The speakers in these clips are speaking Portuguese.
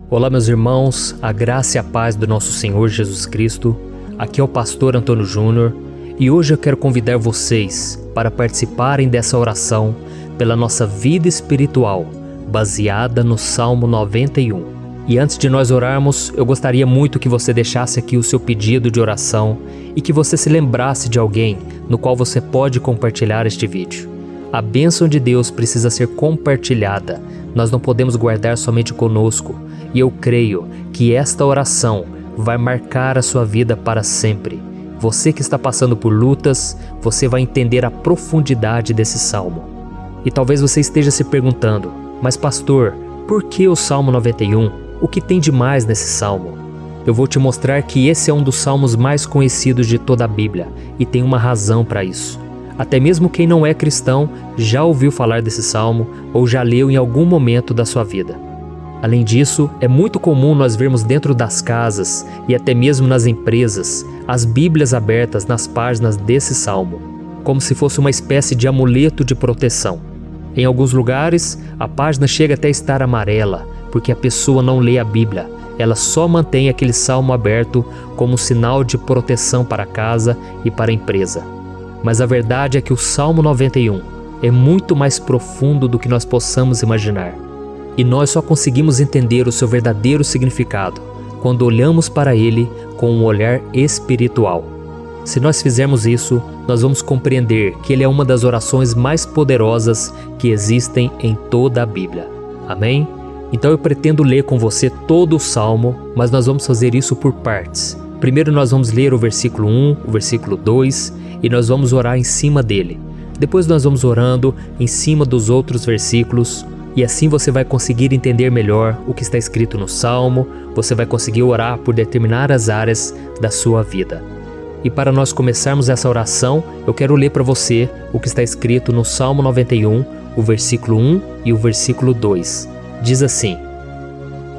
Olá, meus irmãos, a graça e a paz do nosso Senhor Jesus Cristo. Aqui é o pastor Antônio Júnior e hoje eu quero convidar vocês para participarem dessa oração pela nossa vida espiritual, baseada no Salmo 91. E antes de nós orarmos, eu gostaria muito que você deixasse aqui o seu pedido de oração e que você se lembrasse de alguém no qual você pode compartilhar este vídeo. A bênção de Deus precisa ser compartilhada, nós não podemos guardar somente conosco. E eu creio que esta oração vai marcar a sua vida para sempre. Você que está passando por lutas, você vai entender a profundidade desse salmo. E talvez você esteja se perguntando, mas pastor, por que o Salmo 91? O que tem de mais nesse salmo? Eu vou te mostrar que esse é um dos salmos mais conhecidos de toda a Bíblia e tem uma razão para isso. Até mesmo quem não é cristão já ouviu falar desse salmo ou já leu em algum momento da sua vida. Além disso, é muito comum nós vermos dentro das casas e até mesmo nas empresas as Bíblias abertas nas páginas desse salmo, como se fosse uma espécie de amuleto de proteção. Em alguns lugares, a página chega até a estar amarela, porque a pessoa não lê a Bíblia, ela só mantém aquele salmo aberto como um sinal de proteção para a casa e para a empresa. Mas a verdade é que o Salmo 91 é muito mais profundo do que nós possamos imaginar. E nós só conseguimos entender o seu verdadeiro significado quando olhamos para ele com um olhar espiritual. Se nós fizermos isso, nós vamos compreender que ele é uma das orações mais poderosas que existem em toda a Bíblia. Amém? Então eu pretendo ler com você todo o Salmo, mas nós vamos fazer isso por partes. Primeiro nós vamos ler o versículo 1, o versículo 2 e nós vamos orar em cima dele. Depois nós vamos orando em cima dos outros versículos. E assim você vai conseguir entender melhor o que está escrito no Salmo, você vai conseguir orar por determinadas áreas da sua vida. E para nós começarmos essa oração, eu quero ler para você o que está escrito no Salmo 91, o versículo 1 e o versículo 2. Diz assim: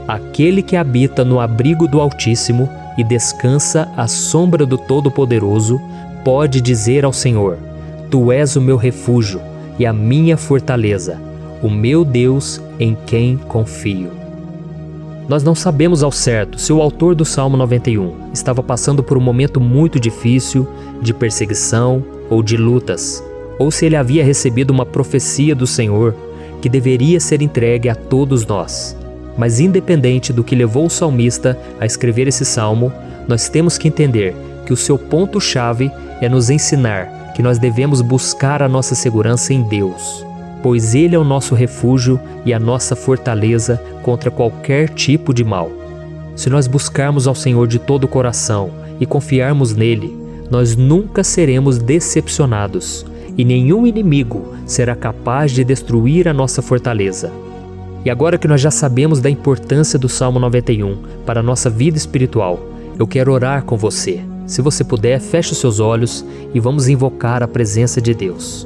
Aquele que habita no abrigo do Altíssimo e descansa à sombra do Todo-Poderoso, pode dizer ao Senhor: Tu és o meu refúgio e a minha fortaleza, o meu Deus em quem confio. Nós não sabemos ao certo se o autor do Salmo 91 estava passando por um momento muito difícil, de perseguição ou de lutas, ou se ele havia recebido uma profecia do Senhor que deveria ser entregue a todos nós. Mas independente do que levou o salmista a escrever esse salmo, nós temos que entender que o seu ponto-chave é nos ensinar que nós devemos buscar a nossa segurança em Deus, pois Ele é o nosso refúgio e a nossa fortaleza contra qualquer tipo de mal. Se nós buscarmos ao Senhor de todo o coração e confiarmos nele, nós nunca seremos decepcionados e nenhum inimigo será capaz de destruir a nossa fortaleza. E agora que nós já sabemos da importância do Salmo 91 para a nossa vida espiritual, eu quero orar com você. Se você puder, feche os seus olhos e vamos invocar a presença de Deus.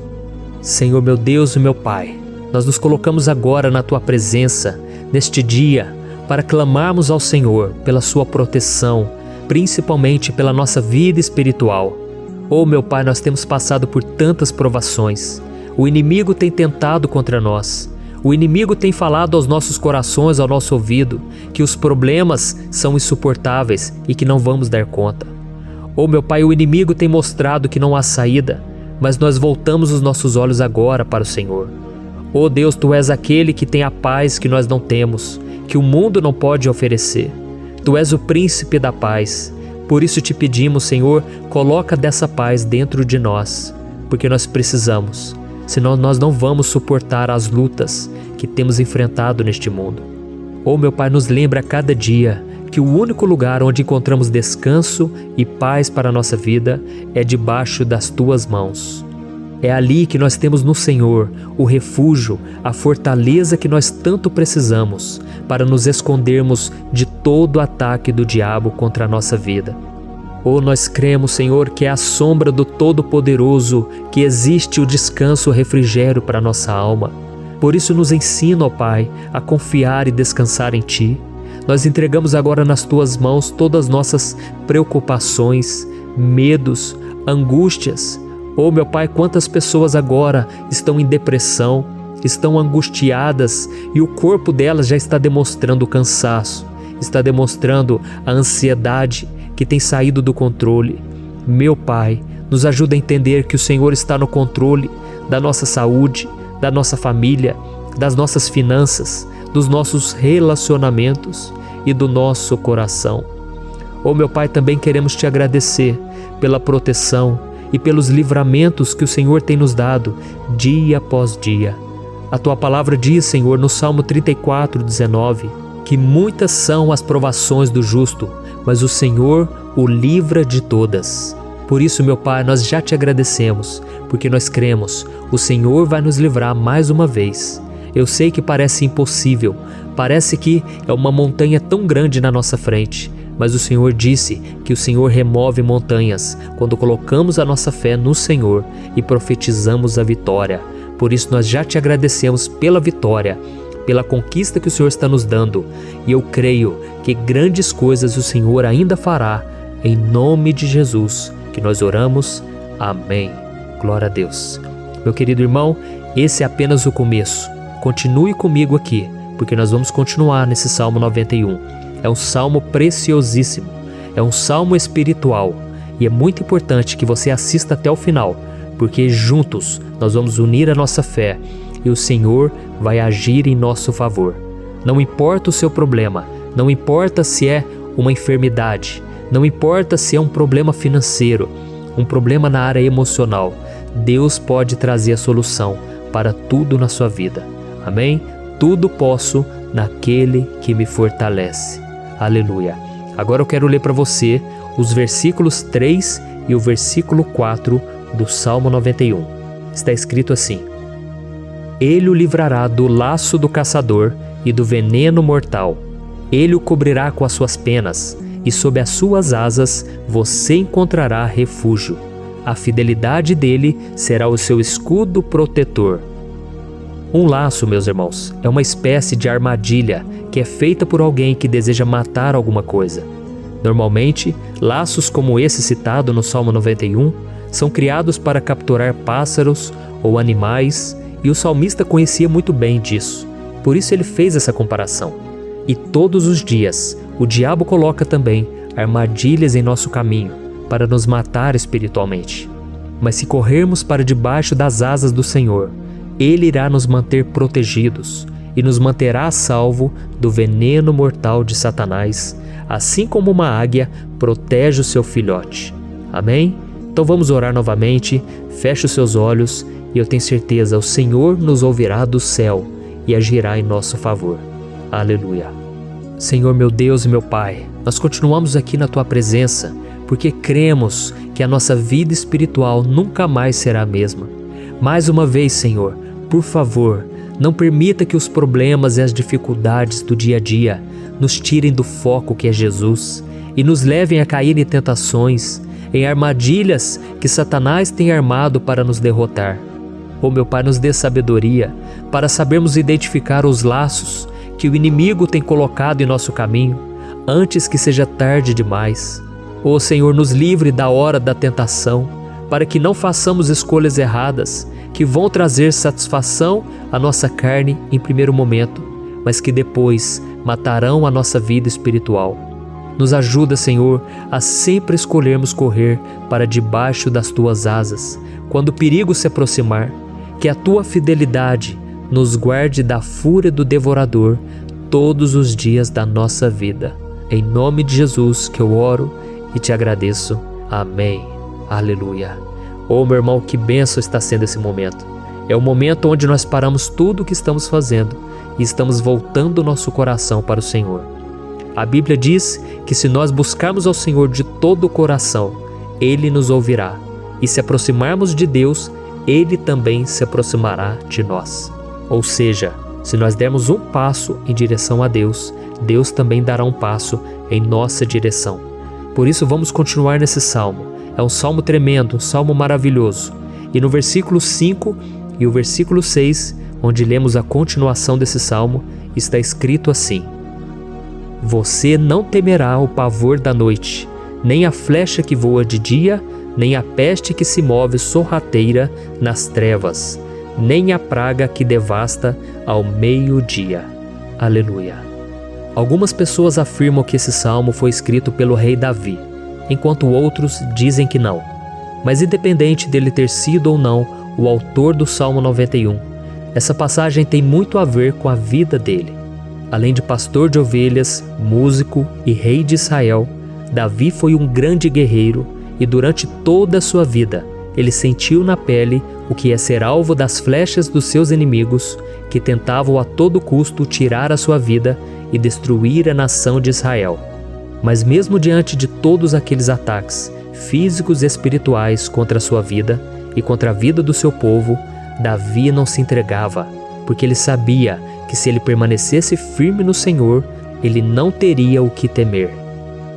Senhor meu Deus e meu Pai, nós nos colocamos agora na Tua presença, neste dia, para clamarmos ao Senhor pela Sua proteção, principalmente pela nossa vida espiritual. Oh meu Pai, nós temos passado por tantas provações, o inimigo tem tentado contra nós, o inimigo tem falado aos nossos corações, ao nosso ouvido, que os problemas são insuportáveis e que não vamos dar conta. Oh meu Pai, o inimigo tem mostrado que não há saída, mas nós voltamos os nossos olhos agora para o Senhor. Oh Deus, Tu és aquele que tem a paz que nós não temos, que o mundo não pode oferecer. Tu és o príncipe da paz. Por isso te pedimos, Senhor, coloca dessa paz dentro de nós, porque nós precisamos, senão nós não vamos suportar as lutas que temos enfrentado neste mundo. Oh meu Pai, nos lembra a cada dia que o único lugar onde encontramos descanso e paz para a nossa vida é debaixo das Tuas mãos. É ali que nós temos no Senhor o refúgio, a fortaleza que nós tanto precisamos para nos escondermos de todo ataque do diabo contra a nossa vida. Oh, nós cremos, Senhor, que é à sombra do Todo-Poderoso que existe o descanso, o refrigério para a nossa alma. Por isso nos ensina, ó Pai, a confiar e descansar em Ti. Nós entregamos agora nas Tuas mãos todas as nossas preocupações, medos, angústias. Oh meu Pai, quantas pessoas agora estão em depressão, estão angustiadas e o corpo delas já está demonstrando cansaço. está demonstrando a ansiedade que tem saído do controle. Meu Pai, nos ajuda a entender que o Senhor está no controle da nossa saúde, da nossa família, das nossas finanças, dos nossos relacionamentos e do nosso coração. Oh, meu Pai, também queremos Te agradecer pela proteção e pelos livramentos que o Senhor tem nos dado dia após dia. A Tua palavra diz, Senhor, no Salmo 34:19, que muitas são as provações do justo, mas o Senhor o livra de todas. Por isso, meu Pai, nós já Te agradecemos, porque nós cremos, o Senhor vai nos livrar mais uma vez. Eu sei que parece impossível, parece que é uma montanha tão grande na nossa frente, mas o Senhor disse que o Senhor remove montanhas quando colocamos a nossa fé no Senhor e profetizamos a vitória. Por isso nós já Te agradecemos pela vitória, pela conquista que o Senhor está nos dando, e eu creio que grandes coisas o Senhor ainda fará, em nome de Jesus, que nós oramos. Amém. Glória a Deus. Meu querido irmão, esse é apenas o começo. Continue comigo aqui, porque nós vamos continuar nesse Salmo 91. É um salmo preciosíssimo, é um salmo espiritual, e é muito importante que você assista até o final, porque juntos nós vamos unir a nossa fé e o Senhor vai agir em nosso favor. Não importa o seu problema, não importa se é uma enfermidade, não importa se é um problema financeiro, um problema na área emocional, Deus pode trazer a solução para tudo na sua vida. Amém? Tudo posso naquele que me fortalece. Aleluia. Agora eu quero ler para você os versículos 3 e o versículo 4 do Salmo 91. Está escrito assim: Ele o livrará do laço do caçador e do veneno mortal. Ele o cobrirá com as suas penas, e sob as suas asas você encontrará refúgio. A fidelidade dele será o seu escudo protetor. Um laço, meus irmãos, é uma espécie de armadilha que é feita por alguém que deseja matar alguma coisa. Normalmente, laços como esse citado no Salmo 91 são criados para capturar pássaros ou animais, e o salmista conhecia muito bem disso. Por isso ele fez essa comparação. E todos os dias, o diabo coloca também armadilhas em nosso caminho para nos matar espiritualmente. Mas se corrermos para debaixo das asas do Senhor, Ele irá nos manter protegidos e nos manterá a salvo do veneno mortal de Satanás, assim como uma águia protege o seu filhote. Amém? Então vamos orar novamente, feche os seus olhos e eu tenho certeza, o Senhor nos ouvirá do céu e agirá em nosso favor. Aleluia. Senhor, meu Deus e meu Pai, nós continuamos aqui na Tua presença porque cremos que a nossa vida espiritual nunca mais será a mesma. Mais uma vez, Senhor, por favor, não permita que os problemas e as dificuldades do dia a dia nos tirem do foco que é Jesus e nos levem a cair em tentações, em armadilhas que Satanás tem armado para nos derrotar. Oh, meu Pai, nos dê sabedoria para sabermos identificar os laços que o inimigo tem colocado em nosso caminho antes que seja tarde demais. Oh, Senhor, nos livre da hora da tentação, para que não façamos escolhas erradas que vão trazer satisfação à nossa carne em primeiro momento, mas que depois matarão a nossa vida espiritual. Nos ajuda, Senhor, a sempre escolhermos correr para debaixo das Tuas asas, quando o perigo se aproximar, que a Tua fidelidade nos guarde da fúria do devorador todos os dias da nossa vida. Em nome de Jesus que eu oro e Te agradeço. Amém. Aleluia. Oh, meu irmão, que bênção está sendo esse momento. É o momento onde nós paramos tudo o que estamos fazendo e estamos voltando o nosso coração para o Senhor. A Bíblia diz que se nós buscarmos ao Senhor de todo o coração, Ele nos ouvirá. E se aproximarmos de Deus, Ele também se aproximará de nós. Ou seja, se nós dermos um passo em direção a Deus, Deus também dará um passo em nossa direção. Por isso vamos continuar nesse salmo. É um salmo tremendo, um salmo maravilhoso. E no versículo 5 e o versículo 6, onde lemos a continuação desse salmo, está escrito assim: Você não temerá o pavor da noite, nem a flecha que voa de dia, nem a peste que se move sorrateira nas trevas, nem a praga que devasta ao meio-dia. Aleluia. Algumas pessoas afirmam que esse salmo foi escrito pelo rei Davi, enquanto outros dizem que não. Mas independente dele ter sido ou não o autor do Salmo 91, essa passagem tem muito a ver com a vida dele. Além de pastor de ovelhas, músico e rei de Israel, Davi foi um grande guerreiro e durante toda a sua vida, ele sentiu na pele o que é ser alvo das flechas dos seus inimigos, que tentavam a todo custo tirar a sua vida e destruir a nação de Israel. Mas mesmo diante de todos aqueles ataques físicos e espirituais contra a sua vida e contra a vida do seu povo, Davi não se entregava, porque ele sabia que se ele permanecesse firme no Senhor, ele não teria o que temer.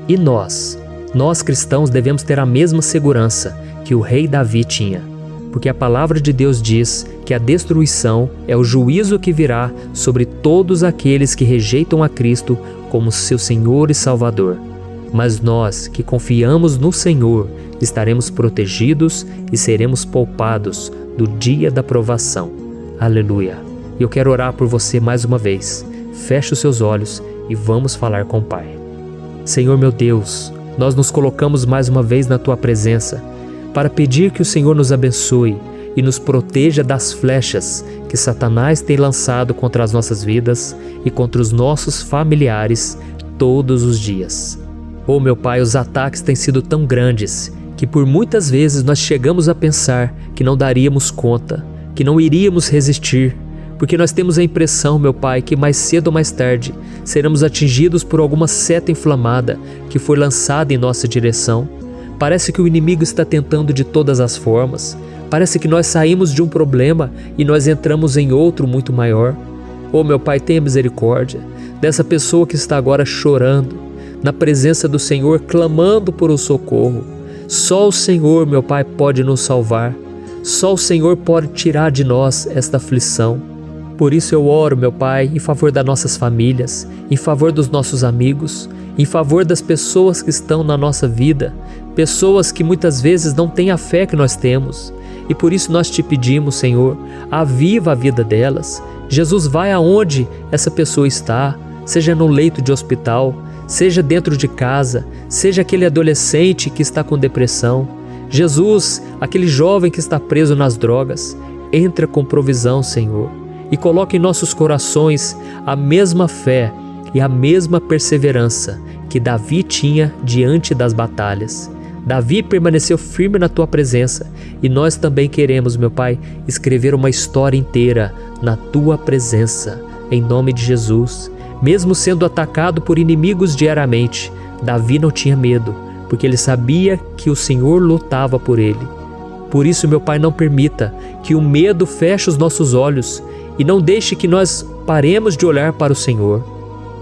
E nós cristãos devemos ter a mesma segurança que o rei Davi tinha, porque a palavra de Deus diz que a destruição é o juízo que virá sobre todos aqueles que rejeitam a Cristo como seu Senhor e Salvador. Mas nós que confiamos no Senhor estaremos protegidos e seremos poupados do dia da provação. Aleluia! Eu quero orar por você mais uma vez. Feche os seus olhos e vamos falar com o Pai. Senhor meu Deus, nós nos colocamos mais uma vez na Tua presença para pedir que o Senhor nos abençoe e nos proteja das flechas que Satanás tem lançado contra as nossas vidas e contra os nossos familiares todos os dias. Oh meu Pai, os ataques têm sido tão grandes que por muitas vezes nós chegamos a pensar que não daríamos conta, que não iríamos resistir, porque nós temos a impressão, meu Pai, que mais cedo ou mais tarde seremos atingidos por alguma seta inflamada que foi lançada em nossa direção. Parece que o inimigo está tentando de todas as formas. Parece que nós saímos de um problema e nós entramos em outro muito maior. Oh meu Pai, tenha misericórdia dessa pessoa que está agora chorando, na presença do Senhor, clamando por um socorro. Só o Senhor, meu Pai, pode nos salvar. Só o Senhor pode tirar de nós esta aflição. Por isso eu oro, meu Pai, em favor das nossas famílias, em favor dos nossos amigos, em favor das pessoas que estão na nossa vida, pessoas que muitas vezes não têm a fé que nós temos. E por isso nós te pedimos, Senhor, aviva a vida delas. Jesus, vai aonde essa pessoa está, seja no leito de hospital, seja dentro de casa, seja aquele adolescente que está com depressão. Jesus, aquele jovem que está preso nas drogas, entra com provisão, Senhor, e coloca em nossos corações a mesma fé e a mesma perseverança que Davi tinha diante das batalhas. Davi permaneceu firme na Tua presença e nós também queremos, meu Pai, escrever uma história inteira na Tua presença, em nome de Jesus. Mesmo sendo atacado por inimigos diariamente, Davi não tinha medo, porque ele sabia que o Senhor lutava por ele. Por isso, meu Pai, não permita que o medo feche os nossos olhos e não deixe que nós paremos de olhar para o Senhor.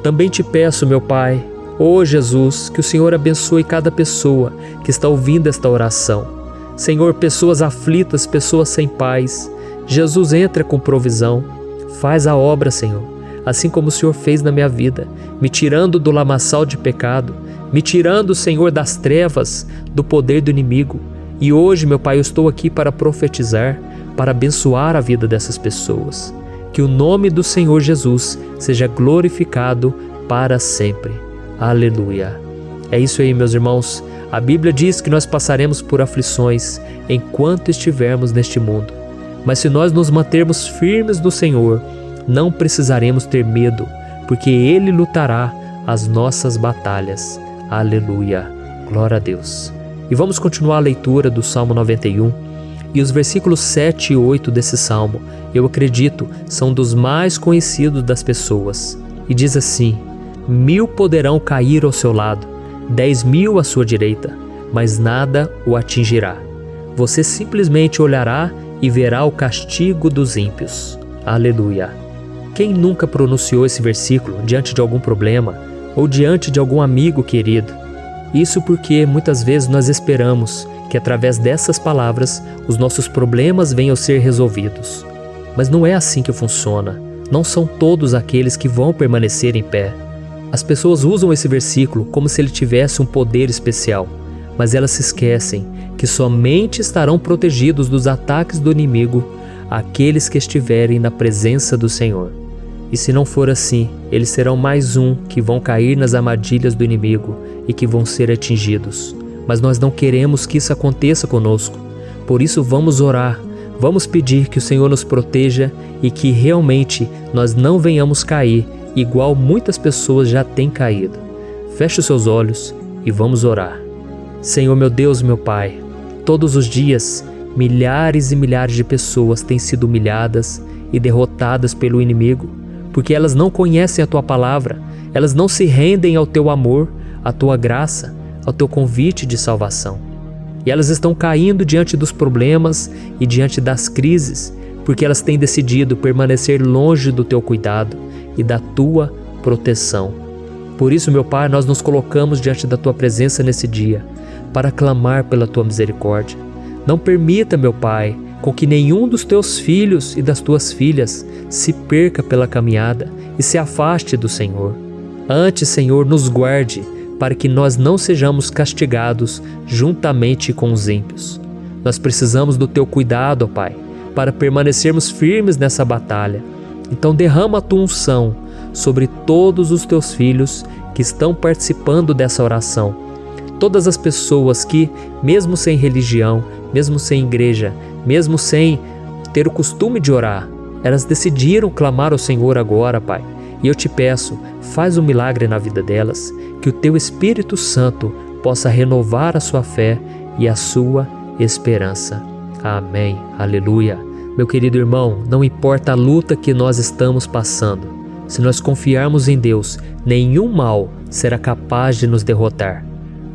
Também te peço, meu Pai, ó Jesus, que o Senhor abençoe cada pessoa que está ouvindo esta oração. Senhor, pessoas aflitas, pessoas sem paz. Jesus, entra com provisão. Faz a obra, Senhor, assim como o Senhor fez na minha vida, me tirando do lamaçal de pecado, me tirando, Senhor, das trevas, do poder do inimigo. E hoje, meu Pai, eu estou aqui para profetizar, para abençoar a vida dessas pessoas. Que o nome do Senhor Jesus seja glorificado para sempre. Aleluia. É isso aí, meus irmãos. A Bíblia diz que nós passaremos por aflições enquanto estivermos neste mundo. Mas se nós nos mantermos firmes no Senhor, não precisaremos ter medo, porque Ele lutará as nossas batalhas. Aleluia. Glória a Deus. E vamos continuar a leitura do Salmo 91. E os versículos 7 e 8 desse Salmo, eu acredito, são dos mais conhecidos das pessoas. E diz assim: 1000 poderão cair ao seu lado, 10.000 à sua direita, mas nada o atingirá. Você simplesmente olhará e verá o castigo dos ímpios. Aleluia. Quem nunca pronunciou esse versículo diante de algum problema ou diante de algum amigo querido? Isso porque muitas vezes nós esperamos que através dessas palavras os nossos problemas venham a ser resolvidos. Mas não é assim que funciona. Não são todos aqueles que vão permanecer em pé. As pessoas usam esse versículo como se ele tivesse um poder especial, mas elas se esquecem que somente estarão protegidos dos ataques do inimigo aqueles que estiverem na presença do Senhor. E se não for assim, eles serão mais um que vão cair nas armadilhas do inimigo e que vão ser atingidos. Mas nós não queremos que isso aconteça conosco. Por isso vamos orar, vamos pedir que o Senhor nos proteja e que realmente nós não venhamos cair igual muitas pessoas já têm caído. Feche os seus olhos e vamos orar. Senhor meu Deus, meu Pai, todos os dias milhares e milhares de pessoas têm sido humilhadas e derrotadas pelo inimigo, porque elas não conhecem a Tua palavra, elas não se rendem ao Teu amor, à Tua graça, ao Teu convite de salvação. E elas estão caindo diante dos problemas e diante das crises, porque elas têm decidido permanecer longe do Teu cuidado e da Tua proteção. Por isso, meu Pai, nós nos colocamos diante da Tua presença nesse dia, para clamar pela Tua misericórdia. Não permita, meu Pai, com que nenhum dos Teus filhos e das Tuas filhas se perca pela caminhada e se afaste do Senhor. Antes, Senhor, nos guarde, para que nós não sejamos castigados juntamente com os ímpios. Nós precisamos do Teu cuidado, ó Pai, para permanecermos firmes nessa batalha. Então derrama a Tua unção sobre todos os Teus filhos que estão participando dessa oração. Todas as pessoas que, mesmo sem religião, mesmo sem igreja, mesmo sem ter o costume de orar, elas decidiram clamar ao Senhor agora, Pai. E eu te peço, faz um milagre na vida delas, que o Teu Espírito Santo possa renovar a sua fé e a sua esperança. Amém. Aleluia. Meu querido irmão, não importa a luta que nós estamos passando, se nós confiarmos em Deus, nenhum mal será capaz de nos derrotar.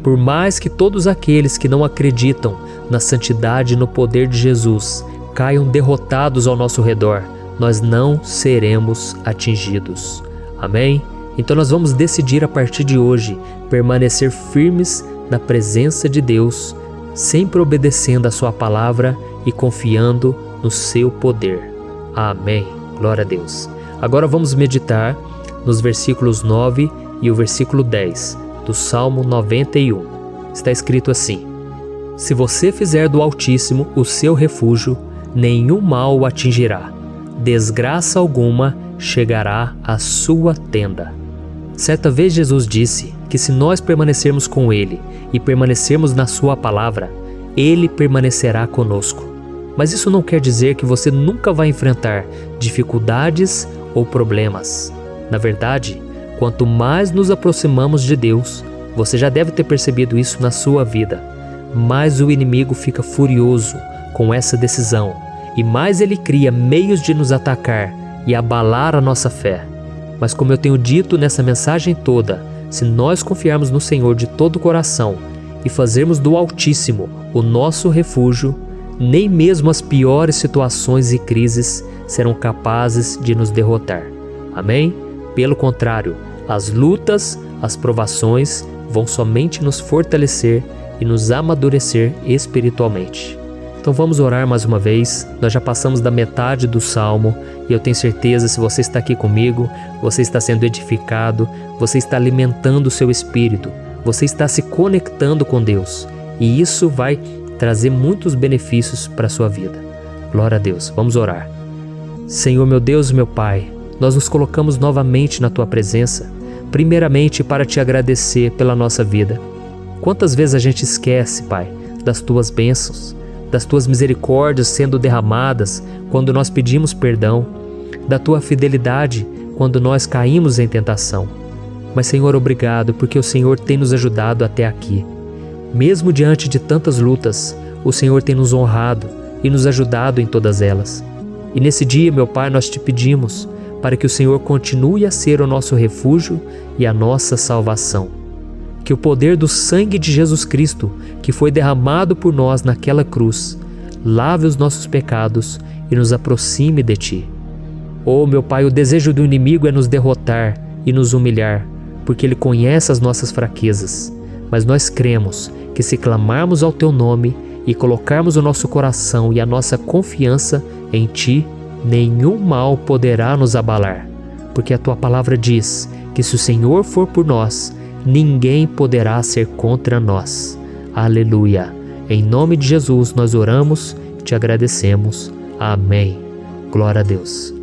Por mais que todos aqueles que não acreditam na santidade e no poder de Jesus caiam derrotados ao nosso redor, nós não seremos atingidos. Amém? Então nós vamos decidir a partir de hoje permanecer firmes na presença de Deus, sempre obedecendo a Sua palavra e confiando no Seu poder. Amém. Glória a Deus. Agora vamos meditar nos versículos 9 e o versículo 10 do Salmo 91. Está escrito assim: Se você fizer do Altíssimo o seu refúgio, nenhum mal o atingirá, desgraça alguma chegará à sua tenda. Certa vez Jesus disse que se nós permanecermos com Ele e permanecermos na Sua palavra, Ele permanecerá conosco. Mas isso não quer dizer que você nunca vai enfrentar dificuldades ou problemas. Na verdade, quanto mais nos aproximamos de Deus, você já deve ter percebido isso na sua vida, mais o inimigo fica furioso com essa decisão e mais ele cria meios de nos atacar e abalar a nossa fé. Mas como eu tenho dito nessa mensagem toda, se nós confiarmos no Senhor de todo o coração e fazermos do Altíssimo o nosso refúgio, nem mesmo as piores situações e crises serão capazes de nos derrotar. Amém? Pelo contrário, as lutas, as provações vão somente nos fortalecer e nos amadurecer espiritualmente. Então vamos orar mais uma vez. Nós já passamos da metade do Salmo e eu tenho certeza, se você está aqui comigo, você está sendo edificado, você está alimentando o seu espírito, você está se conectando com Deus e isso vai trazer muitos benefícios para a sua vida. Glória a Deus. Vamos orar. Senhor meu Deus, meu Pai, nós nos colocamos novamente na Tua presença, primeiramente para Te agradecer pela nossa vida. Quantas vezes a gente esquece, Pai, das Tuas bênçãos, das Tuas misericórdias sendo derramadas quando nós pedimos perdão, da Tua fidelidade quando nós caímos em tentação. Mas, Senhor, obrigado, porque o Senhor tem nos ajudado até aqui. Mesmo diante de tantas lutas, o Senhor tem nos honrado e nos ajudado em todas elas. E nesse dia, meu Pai, nós Te pedimos para que o Senhor continue a ser o nosso refúgio e a nossa salvação. Que o poder do sangue de Jesus Cristo, que foi derramado por nós naquela cruz, lave os nossos pecados e nos aproxime de Ti. Oh, meu Pai, o desejo do inimigo é nos derrotar e nos humilhar, porque ele conhece as nossas fraquezas. Mas nós cremos que se clamarmos ao Teu nome e colocarmos o nosso coração e a nossa confiança em Ti, nenhum mal poderá nos abalar, porque a Tua palavra diz que se o Senhor for por nós, ninguém poderá ser contra nós. Aleluia! Em nome de Jesus nós oramos e Te agradecemos. Amém. Glória a Deus.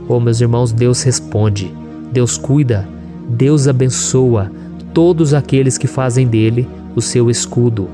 Oh, meus irmãos, Deus responde, Deus cuida, Deus abençoa todos aqueles que fazem dele o seu escudo.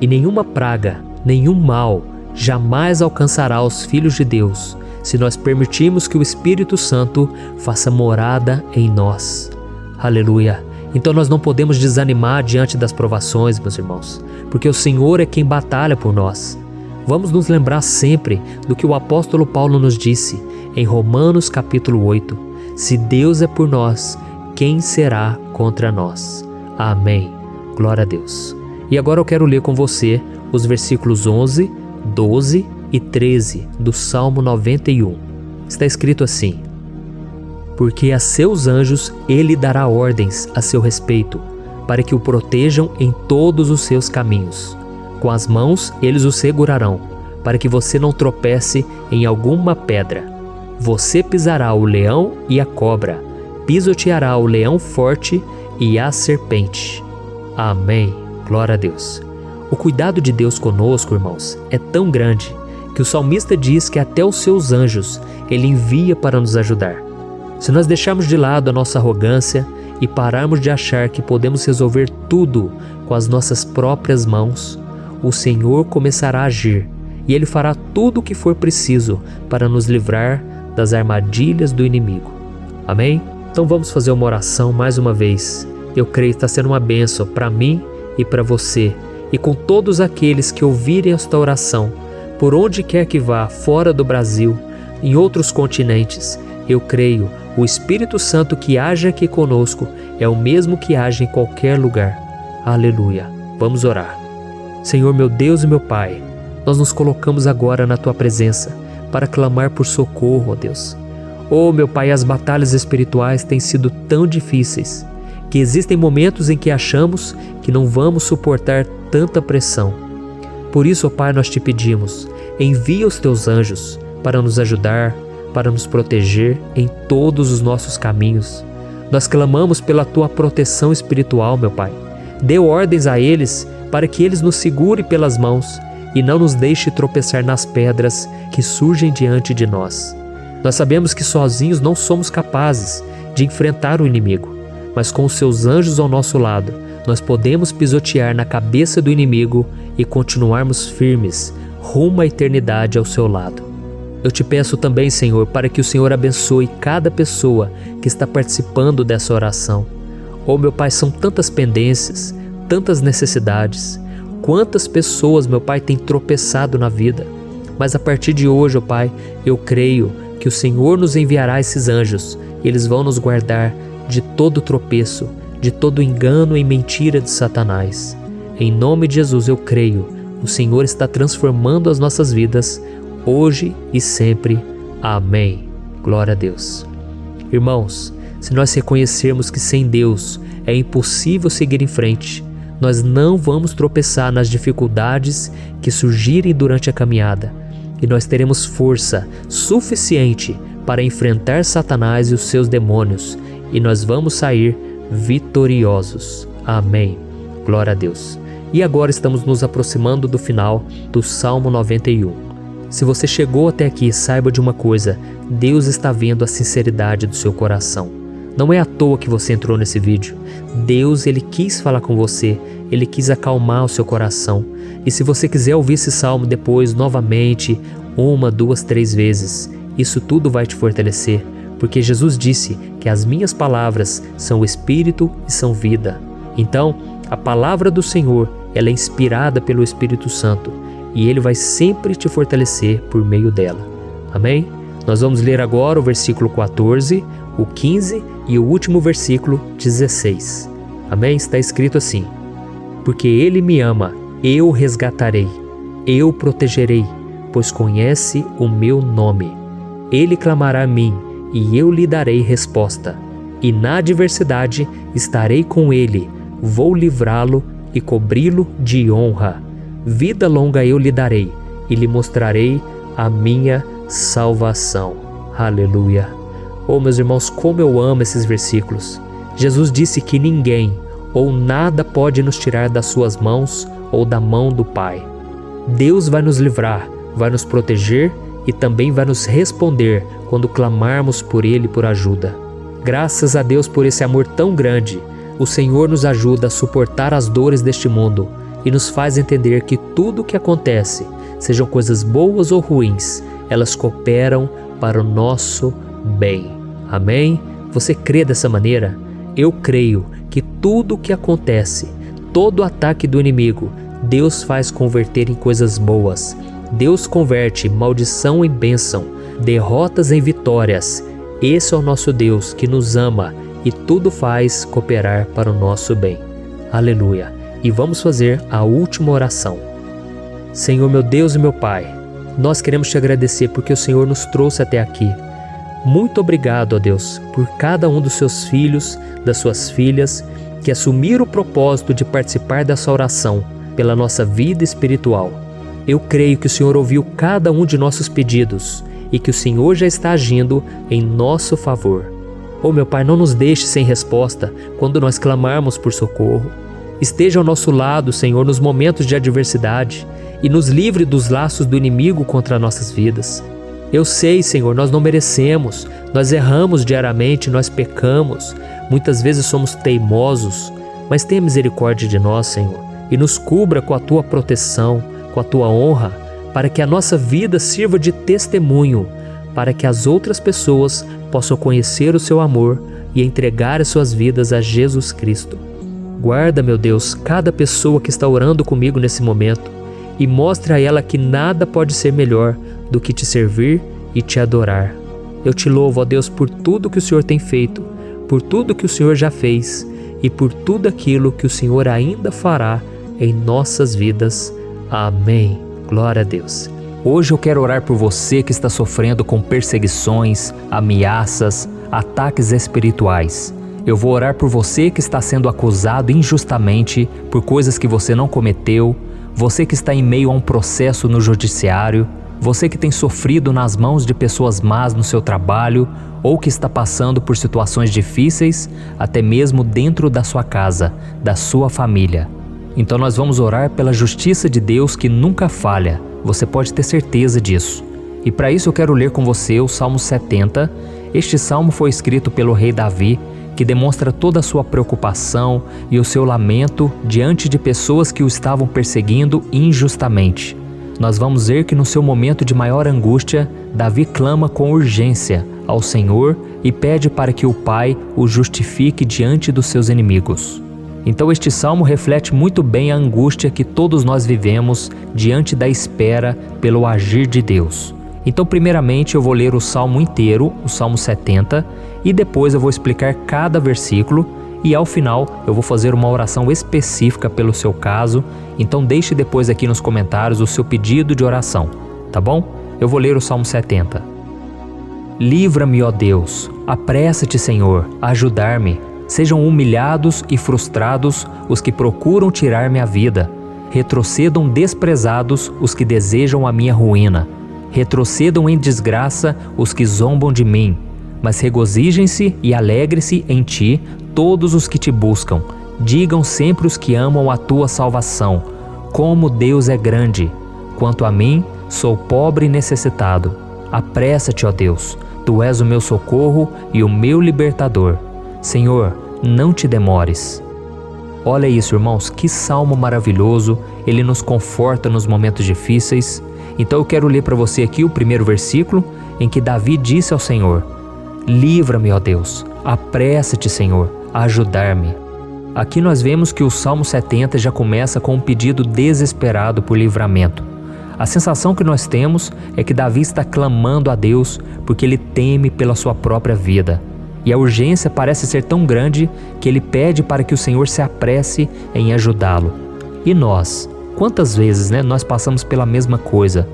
E nenhuma praga, nenhum mal jamais alcançará os filhos de Deus, se nós permitirmos que o Espírito Santo faça morada em nós. Aleluia! Então nós não podemos desanimar diante das provações, meus irmãos, porque o Senhor é quem batalha por nós. Vamos nos lembrar sempre do que o apóstolo Paulo nos disse em Romanos capítulo 8. Se Deus é por nós, quem será contra nós? Amém. Glória a Deus. E agora eu quero ler com você os versículos 11, 12 e 13 do Salmo 91. Está escrito assim: porque a seus anjos ele dará ordens a seu respeito, para que o protejam em todos os seus caminhos. Com as mãos eles o segurarão, para que você não tropece em alguma pedra. Você pisará o leão e a cobra, pisoteará o leão forte e a serpente. Amém. Glória a Deus. O cuidado de Deus conosco, irmãos, é tão grande que o salmista diz que até os seus anjos ele envia para nos ajudar. Se nós deixarmos de lado a nossa arrogância e pararmos de achar que podemos resolver tudo com as nossas próprias mãos, o Senhor começará a agir e Ele fará tudo o que for preciso para nos livrar das armadilhas do inimigo. Amém? Então vamos fazer uma oração mais uma vez. Eu creio que está sendo uma bênção para mim e para você, e com todos aqueles que ouvirem esta oração, por onde quer que vá, fora do Brasil, em outros continentes. Eu creio, o Espírito Santo que age aqui conosco é o mesmo que age em qualquer lugar. Aleluia. Vamos orar. Senhor, meu Deus e meu Pai, nós nos colocamos agora na Tua presença para clamar por socorro, ó Deus. Oh, meu Pai, as batalhas espirituais têm sido tão difíceis que existem momentos em que achamos que não vamos suportar tanta pressão. Por isso, ó Pai, nós te pedimos, envia os Teus anjos para nos ajudar, para nos proteger em todos os nossos caminhos. Nós clamamos pela Tua proteção espiritual, meu Pai. Dê ordens a eles para que eles nos segurem pelas mãos e não nos deixe tropeçar nas pedras que surgem diante de nós. Nós sabemos que sozinhos não somos capazes de enfrentar o inimigo, mas com os Seus anjos ao nosso lado, nós podemos pisotear na cabeça do inimigo e continuarmos firmes rumo à eternidade ao Seu lado. Eu te peço também, Senhor, para que o Senhor abençoe cada pessoa que está participando dessa oração. Oh, meu Pai, são tantas pendências, tantas necessidades. Quantas pessoas, meu Pai, têm tropeçado na vida. Mas a partir de hoje, ó Pai, eu creio que o Senhor nos enviará esses anjos e eles vão nos guardar de todo tropeço, de todo engano e mentira de Satanás. Em nome de Jesus eu creio, o Senhor está transformando as nossas vidas, hoje e sempre. Amém. Glória a Deus. Irmãos, se nós reconhecermos que sem Deus é impossível seguir em frente, nós não vamos tropeçar nas dificuldades que surgirem durante a caminhada, e nós teremos força suficiente para enfrentar Satanás e os seus demônios, e nós vamos sair vitoriosos. Amém. Glória a Deus. E agora estamos nos aproximando do final do Salmo 91. Se você chegou até aqui, saiba de uma coisa: Deus está vendo a sinceridade do seu coração. Não é à toa que você entrou nesse vídeo. Deus, Ele quis falar com você, Ele quis acalmar o seu coração. E se você quiser ouvir esse salmo depois, novamente, 1, 2, 3 vezes, isso tudo vai te fortalecer, porque Jesus disse que as minhas palavras são espírito e são vida. Então, a palavra do Senhor, ela é inspirada pelo Espírito Santo, e Ele vai sempre te fortalecer por meio dela. Amém? Nós vamos ler agora o versículo 14, o 15 e o último versículo 16. Amém? Está escrito assim: porque Ele me ama, eu o resgatarei, eu o protegerei, pois conhece o meu nome. Ele clamará a mim, e eu lhe darei resposta. E na adversidade estarei com ele, vou livrá-lo e cobri-lo de honra. Vida longa eu lhe darei, e lhe mostrarei a minha salvação. Aleluia. Oh, meus irmãos, como eu amo esses versículos. Jesus disse que ninguém ou nada pode nos tirar das suas mãos ou da mão do Pai. Deus vai nos livrar, vai nos proteger e também vai nos responder quando clamarmos por Ele por ajuda. Graças a Deus por esse amor tão grande, o Senhor nos ajuda a suportar as dores deste mundo e nos faz entender que tudo o que acontece, sejam coisas boas ou ruins, elas cooperam para o nosso bem. Amém? Você crê dessa maneira? Eu creio que tudo o que acontece, todo ataque do inimigo, Deus faz converter em coisas boas. Deus converte maldição em bênção, derrotas em vitórias. Esse é o nosso Deus que nos ama e tudo faz cooperar para o nosso bem. Aleluia! E vamos fazer a última oração. Senhor meu Deus e meu Pai, nós queremos te agradecer porque o Senhor nos trouxe até aqui. Muito obrigado, ó Deus, por cada um dos seus filhos, das suas filhas, que assumiram o propósito de participar dessa oração pela nossa vida espiritual. Eu creio que o Senhor ouviu cada um de nossos pedidos e que o Senhor já está agindo em nosso favor. Oh meu Pai, não nos deixe sem resposta quando nós clamarmos por socorro. Esteja ao nosso lado, Senhor, nos momentos de adversidade e nos livre dos laços do inimigo contra nossas vidas. Eu sei, Senhor, nós não merecemos, nós erramos diariamente, nós pecamos, muitas vezes somos teimosos, mas tenha misericórdia de nós, Senhor, e nos cubra com a Tua proteção, com a Tua honra, para que a nossa vida sirva de testemunho, para que as outras pessoas possam conhecer o Seu amor e entregar as suas vidas a Jesus Cristo. Guarda, meu Deus, cada pessoa que está orando comigo nesse momento e mostre a ela que nada pode ser melhor do que te servir e te adorar. Eu te louvo, ó Deus, por tudo que o Senhor tem feito, por tudo que o Senhor já fez e por tudo aquilo que o Senhor ainda fará em nossas vidas. Amém. Glória a Deus. Hoje eu quero orar por você que está sofrendo com perseguições, ameaças, ataques espirituais. Eu vou orar por você que está sendo acusado injustamente por coisas que você não cometeu, você que está em meio a um processo no judiciário, você que tem sofrido nas mãos de pessoas más no seu trabalho ou que está passando por situações difíceis, até mesmo dentro da sua casa, da sua família. Então nós vamos orar pela justiça de Deus que nunca falha, você pode ter certeza disso. E para isso eu quero ler com você o Salmo 70. Este salmo foi escrito pelo rei Davi, que demonstra toda a sua preocupação e o seu lamento diante de pessoas que o estavam perseguindo injustamente. Nós vamos ver que no seu momento de maior angústia, Davi clama com urgência ao Senhor e pede para que o Pai o justifique diante dos seus inimigos. Então este salmo reflete muito bem a angústia que todos nós vivemos diante da espera pelo agir de Deus. Então primeiramente eu vou ler o salmo inteiro, o Salmo 70, e depois eu vou explicar cada versículo e ao final eu vou fazer uma oração específica pelo seu caso. Então deixe depois aqui nos comentários o seu pedido de oração, tá bom? Eu vou ler o Salmo 70. Livra-me, ó Deus, apressa-te, Senhor, a ajudar-me. Sejam humilhados e frustrados os que procuram tirar-me a vida. Retrocedam desprezados os que desejam a minha ruína. Retrocedam em desgraça os que zombam de mim. Mas regozijem-se e alegre-se em ti todos os que te buscam. Digam sempre os que amam a tua salvação, como Deus é grande. Quanto a mim, sou pobre e necessitado. Apressa-te, ó Deus, tu és o meu socorro e o meu libertador. Senhor, não te demores. Olha isso, irmãos, que salmo maravilhoso, ele nos conforta nos momentos difíceis. Então eu quero ler para você aqui o primeiro versículo, em que Davi disse ao Senhor: livra-me, ó Deus, apressa-te, Senhor, a ajudar-me. Aqui nós vemos que o Salmo 70 já começa com um pedido desesperado por livramento. A sensação que nós temos é que Davi está clamando a Deus porque ele teme pela sua própria vida. E a urgência parece ser tão grande que ele pede para que o Senhor se apresse em ajudá-lo. E nós? Quantas vezes nós passamos pela mesma coisa?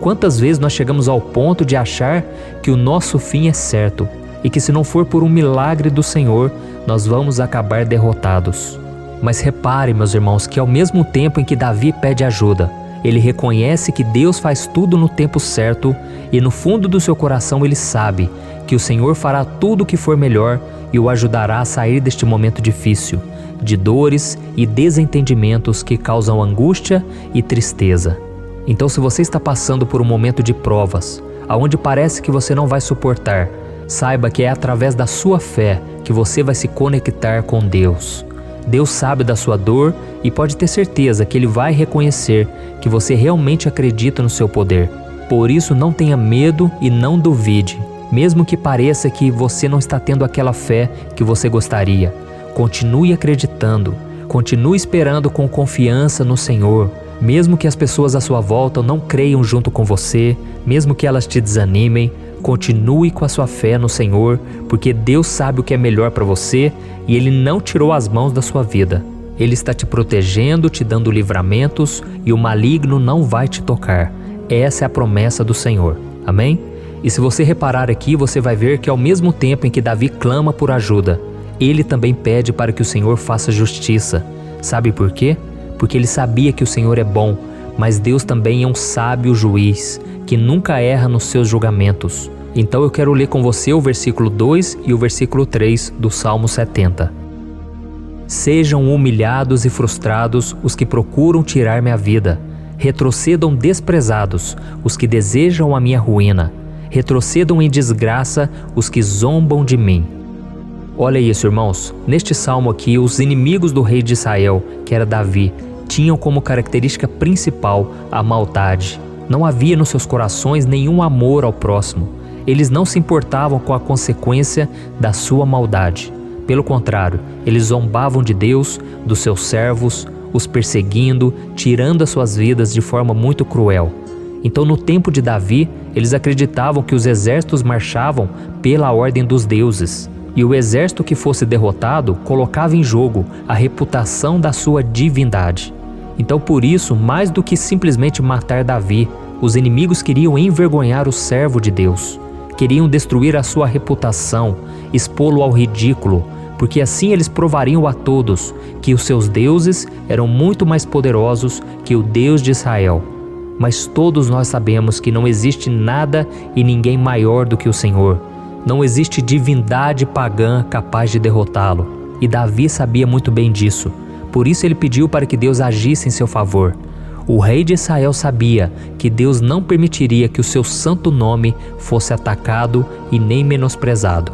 Quantas vezes nós chegamos ao ponto de achar que o nosso fim é certo e que se não for por um milagre do Senhor, nós vamos acabar derrotados? Mas repare, meus irmãos, que ao mesmo tempo em que Davi pede ajuda, ele reconhece que Deus faz tudo no tempo certo e no fundo do seu coração ele sabe que o Senhor fará tudo o que for melhor e o ajudará a sair deste momento difícil, de dores e desentendimentos que causam angústia e tristeza. Então, se você está passando por um momento de provas, aonde parece que você não vai suportar, saiba que é através da sua fé que você vai se conectar com Deus. Deus sabe da sua dor e pode ter certeza que Ele vai reconhecer que você realmente acredita no seu poder. Por isso, não tenha medo e não duvide, mesmo que pareça que você não está tendo aquela fé que você gostaria. Continue acreditando, continue esperando com confiança no Senhor. Mesmo que as pessoas à sua volta não creiam junto com você, mesmo que elas te desanimem, continue com a sua fé no Senhor, porque Deus sabe o que é melhor para você e Ele não tirou as mãos da sua vida. Ele está te protegendo, te dando livramentos e o maligno não vai te tocar. Essa é a promessa do Senhor. Amém? E se você reparar aqui, você vai ver que ao mesmo tempo em que Davi clama por ajuda, ele também pede para que o Senhor faça justiça. Sabe por quê? Porque ele sabia que o Senhor é bom, mas Deus também é um sábio juiz, que nunca erra nos seus julgamentos. Então eu quero ler com você o versículo 2 e o versículo 3 do Salmo 70. Sejam humilhados e frustrados os que procuram tirar minha vida. Retrocedam desprezados os que desejam a minha ruína. Retrocedam em desgraça os que zombam de mim. Olha isso, irmãos. Neste salmo aqui, os inimigos do rei de Israel, que era Davi, tinham como característica principal a maldade. Não havia nos seus corações nenhum amor ao próximo. Eles não se importavam com a consequência da sua maldade. Pelo contrário, eles zombavam de Deus, dos seus servos, os perseguindo, tirando as suas vidas de forma muito cruel. Então, no tempo de Davi, eles acreditavam que os exércitos marchavam pela ordem dos deuses. E o exército que fosse derrotado colocava em jogo a reputação da sua divindade. Então, por isso, mais do que simplesmente matar Davi, os inimigos queriam envergonhar o servo de Deus. Queriam destruir a sua reputação, expô-lo ao ridículo, porque assim eles provariam a todos que os seus deuses eram muito mais poderosos que o Deus de Israel. Mas todos nós sabemos que não existe nada e ninguém maior do que o Senhor. Não existe divindade pagã capaz de derrotá-lo. E Davi sabia muito bem disso. Por isso ele pediu para que Deus agisse em seu favor. O rei de Israel sabia que Deus não permitiria que o seu santo nome fosse atacado e nem menosprezado.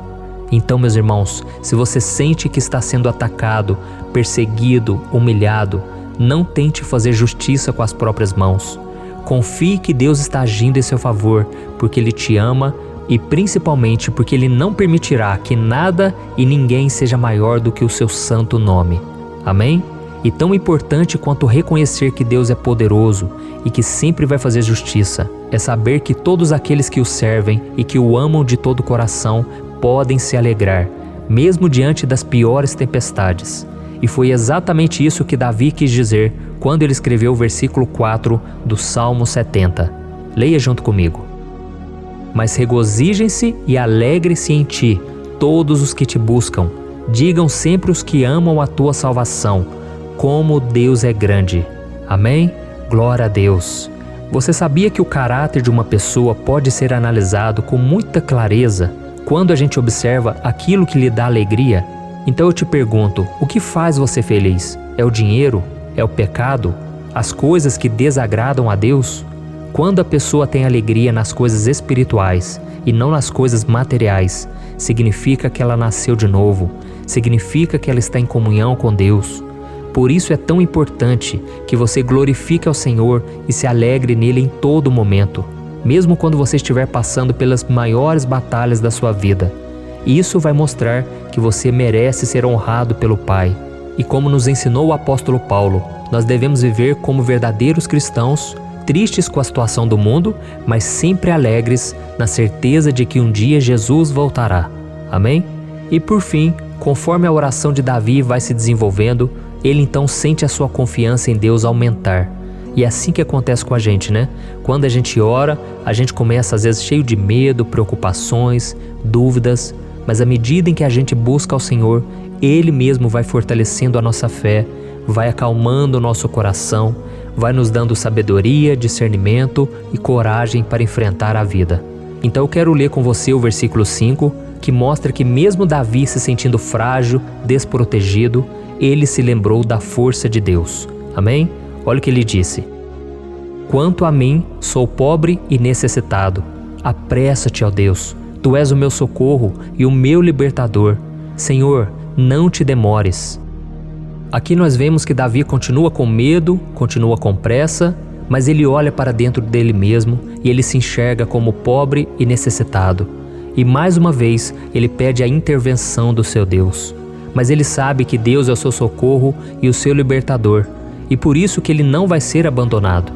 Então, meus irmãos, se você sente que está sendo atacado, perseguido, humilhado, não tente fazer justiça com as próprias mãos. Confie que Deus está agindo em seu favor, porque Ele te ama e principalmente porque Ele não permitirá que nada e ninguém seja maior do que o seu santo nome. Amém? E tão importante quanto reconhecer que Deus é poderoso e que sempre vai fazer justiça, é saber que todos aqueles que o servem e que o amam de todo o coração podem se alegrar, mesmo diante das piores tempestades. E foi exatamente isso que Davi quis dizer quando ele escreveu o versículo 4 do Salmo 70. Leia junto comigo. Mas regozijem-se e alegrem-se em ti, todos os que te buscam. Digam sempre os que amam a tua salvação, como Deus é grande. Amém? Glória a Deus. Você sabia que o caráter de uma pessoa pode ser analisado com muita clareza quando a gente observa aquilo que lhe dá alegria? Então eu te pergunto, o que faz você feliz? É o dinheiro? É o pecado? As coisas que desagradam a Deus? Quando a pessoa tem alegria nas coisas espirituais e não nas coisas materiais, significa que ela nasceu de novo, significa que ela está em comunhão com Deus. Por isso é tão importante que você glorifique ao Senhor e se alegre nele em todo momento, mesmo quando você estiver passando pelas maiores batalhas da sua vida. Isso vai mostrar que você merece ser honrado pelo Pai. E como nos ensinou o apóstolo Paulo, nós devemos viver como verdadeiros cristãos, tristes com a situação do mundo, mas sempre alegres na certeza de que um dia Jesus voltará. Amém? E por fim, conforme a oração de Davi vai se desenvolvendo, ele então sente a sua confiança em Deus aumentar. E é assim que acontece com a gente, né? Quando a gente ora, a gente começa às vezes cheio de medo, preocupações, dúvidas, mas à medida em que a gente busca ao Senhor, Ele mesmo vai fortalecendo a nossa fé, vai acalmando o nosso coração, vai nos dando sabedoria, discernimento e coragem para enfrentar a vida. Então eu quero ler com você o versículo 5, que mostra que mesmo Davi se sentindo frágil, desprotegido, ele se lembrou da força de Deus. Amém? Olha o que ele disse. Quanto a mim, sou pobre e necessitado. Apressa-te, ó Deus, Tu és o meu socorro e o meu libertador. Senhor, não te demores. Aqui nós vemos que Davi continua com medo, continua com pressa, mas ele olha para dentro dele mesmo e ele se enxerga como pobre e necessitado. E mais uma vez ele pede a intervenção do seu Deus. Mas ele sabe que Deus é o seu socorro e o seu libertador, e por isso que ele não vai ser abandonado.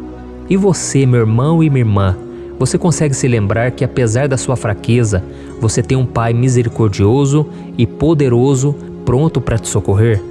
E você, meu irmão e minha irmã, você consegue se lembrar que apesar da sua fraqueza, você tem um Pai misericordioso e poderoso pronto para te socorrer?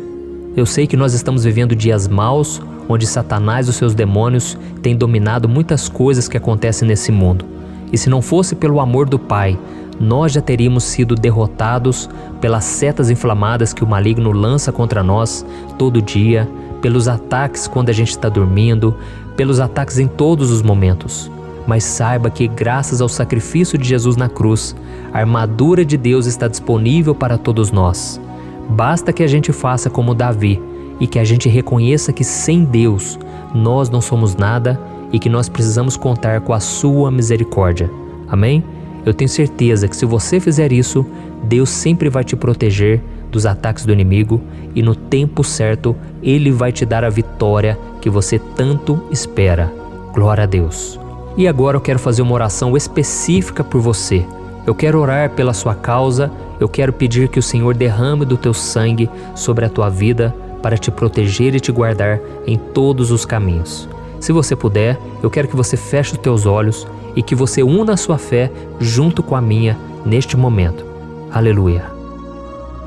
Eu sei que nós estamos vivendo dias maus, onde Satanás e os seus demônios têm dominado muitas coisas que acontecem nesse mundo. E se não fosse pelo amor do Pai, nós já teríamos sido derrotados pelas setas inflamadas que o maligno lança contra nós todo dia, pelos ataques quando a gente está dormindo, pelos ataques em todos os momentos. Mas saiba que graças ao sacrifício de Jesus na cruz, a armadura de Deus está disponível para todos nós. Basta que a gente faça como Davi e que a gente reconheça que sem Deus nós não somos nada e que nós precisamos contar com a sua misericórdia. Amém? Eu tenho certeza que se você fizer isso, Deus sempre vai te proteger dos ataques do inimigo e no tempo certo Ele vai te dar a vitória que você tanto espera. Glória a Deus. E agora eu quero fazer uma oração específica por você. Eu quero orar pela sua causa, eu quero pedir que o Senhor derrame do teu sangue sobre a tua vida para te proteger e te guardar em todos os caminhos. Se você puder, eu quero que você feche os teus olhos e que você una a sua fé junto com a minha neste momento. Aleluia.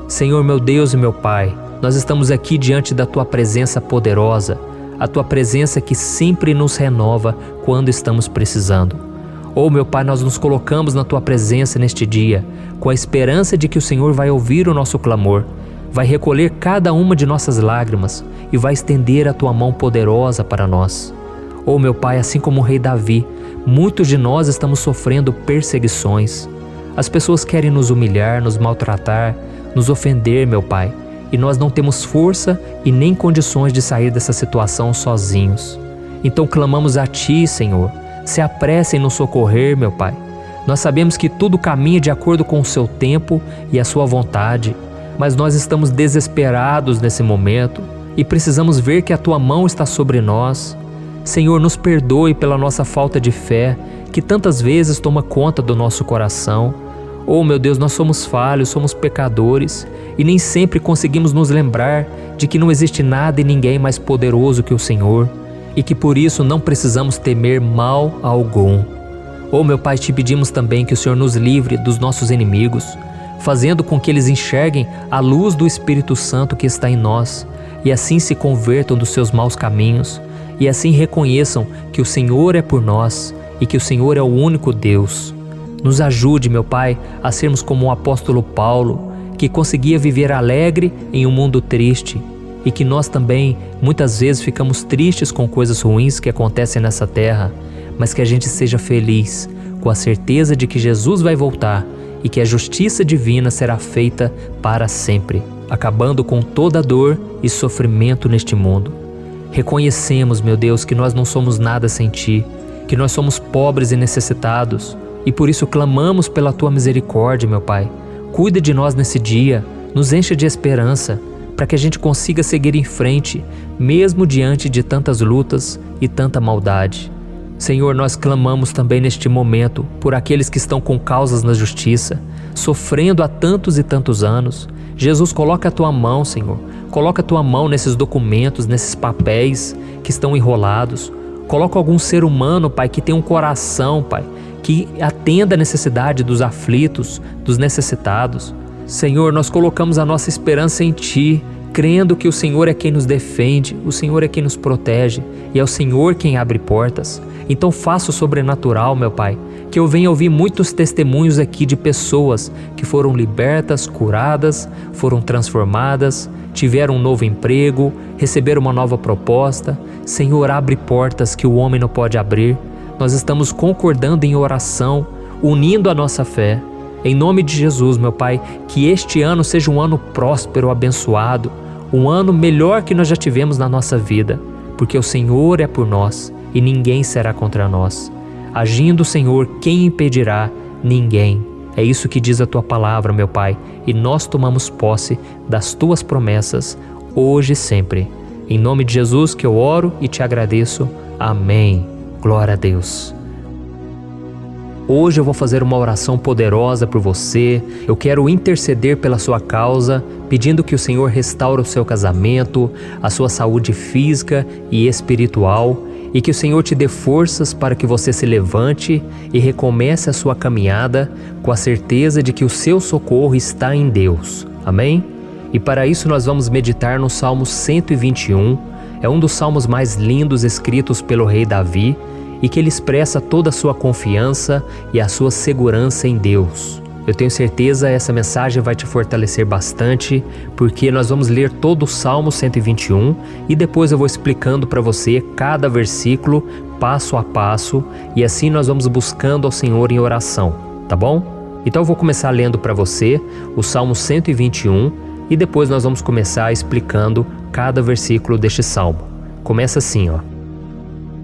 Senhor, meu Deus e meu Pai, nós estamos aqui diante da Tua presença poderosa, a Tua presença que sempre nos renova quando estamos precisando. Oh, meu Pai, nós nos colocamos na Tua presença neste dia, com a esperança de que o Senhor vai ouvir o nosso clamor, vai recolher cada uma de nossas lágrimas e vai estender a Tua mão poderosa para nós. Oh, meu Pai, assim como o rei Davi, muitos de nós estamos sofrendo perseguições. As pessoas querem nos humilhar, nos maltratar, nos ofender, meu Pai, e nós não temos força e nem condições de sair dessa situação sozinhos. Então clamamos a Ti, Senhor, se apresse em nos socorrer, meu Pai. Nós sabemos que tudo caminha de acordo com o Seu tempo e a Sua vontade, mas nós estamos desesperados nesse momento e precisamos ver que a Tua mão está sobre nós. Senhor, nos perdoe pela nossa falta de fé, que tantas vezes toma conta do nosso coração. Oh, meu Deus, nós somos falhos, somos pecadores e nem sempre conseguimos nos lembrar de que não existe nada e ninguém mais poderoso que o Senhor e que por isso não precisamos temer mal algum. Oh, meu Pai, te pedimos também que o Senhor nos livre dos nossos inimigos, fazendo com que eles enxerguem a luz do Espírito Santo que está em nós e assim se convertam dos seus maus caminhos e assim reconheçam que o Senhor é por nós e que o Senhor é o único Deus. Nos ajude, meu Pai, a sermos como o apóstolo Paulo, que conseguia viver alegre em um mundo triste, e que nós também, muitas vezes, ficamos tristes com coisas ruins que acontecem nessa terra, mas que a gente seja feliz, com a certeza de que Jesus vai voltar e que a justiça divina será feita para sempre, acabando com toda dor e sofrimento neste mundo. Reconhecemos, meu Deus, que nós não somos nada sem Ti, que nós somos pobres e necessitados, e por isso clamamos pela Tua misericórdia, meu Pai. Cuida de nós nesse dia, nos encha de esperança, para que a gente consiga seguir em frente, mesmo diante de tantas lutas e tanta maldade. Senhor, nós clamamos também neste momento por aqueles que estão com causas na justiça, sofrendo há tantos e tantos anos. Jesus, coloca a Tua mão, Senhor. Coloca a Tua mão nesses documentos, nesses papéis que estão enrolados. Coloca algum ser humano, Pai, que tem um coração, Pai, que atenda a necessidade dos aflitos, dos necessitados. Senhor, nós colocamos a nossa esperança em Ti, crendo que o Senhor é quem nos defende, o Senhor é quem nos protege e é o Senhor quem abre portas. Então faça o sobrenatural, meu Pai, que eu venha ouvir muitos testemunhos aqui de pessoas que foram libertas, curadas, foram transformadas, tiveram um novo emprego, receberam uma nova proposta. Senhor, abre portas que o homem não pode abrir. Nós estamos concordando em oração, unindo a nossa fé. Em nome de Jesus, meu Pai, que este ano seja um ano próspero, abençoado, um ano melhor que nós já tivemos na nossa vida, porque o Senhor é por nós e ninguém será contra nós. Agindo o Senhor, quem impedirá? Ninguém. É isso que diz a tua palavra, meu Pai, e nós tomamos posse das tuas promessas, hoje e sempre. Em nome de Jesus que eu oro e te agradeço. Amém. Glória a Deus. Hoje eu vou fazer uma oração poderosa por você. Eu quero interceder pela sua causa, pedindo que o Senhor restaure o seu casamento, a sua saúde física e espiritual, e que o Senhor te dê forças para que você se levante e recomece a sua caminhada com a certeza de que o seu socorro está em Deus. Amém? E para isso nós vamos meditar no Salmo 121. É um dos salmos mais lindos escritos pelo rei Davi, e que ele expressa toda a sua confiança e a sua segurança em Deus. Eu tenho certeza que essa mensagem vai te fortalecer bastante, porque nós vamos ler todo o Salmo 121 e depois eu vou explicando para você cada versículo, passo a passo, e assim nós vamos buscando ao Senhor em oração, tá bom? Então eu vou começar lendo para você o Salmo 121 e depois nós vamos começar explicando cada versículo deste salmo. Começa assim, ó.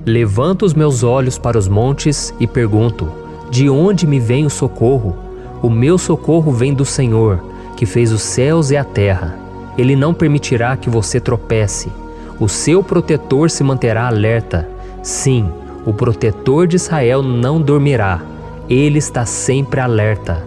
Levanto os meus olhos para os montes e pergunto: de onde me vem o socorro? O meu socorro vem do Senhor, que fez os céus e a terra. Ele não permitirá que você tropece. O seu protetor se manterá alerta. Sim, o protetor de Israel não dormirá. Ele está sempre alerta.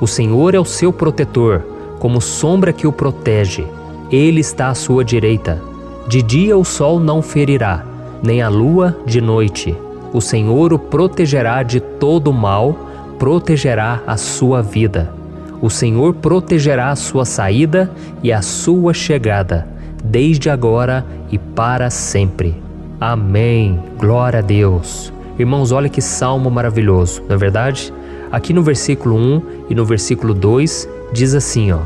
O Senhor é o seu protetor, como sombra que o protege. Ele está à sua direita. De dia o sol não ferirá, nem a lua de noite. O Senhor o protegerá de todo o mal, protegerá a sua vida. O Senhor protegerá a sua saída e a sua chegada, desde agora e para sempre. Amém. Glória a Deus. Irmãos, olha que salmo maravilhoso, não é verdade? Aqui no versículo 1 e no versículo 2 diz assim, ó: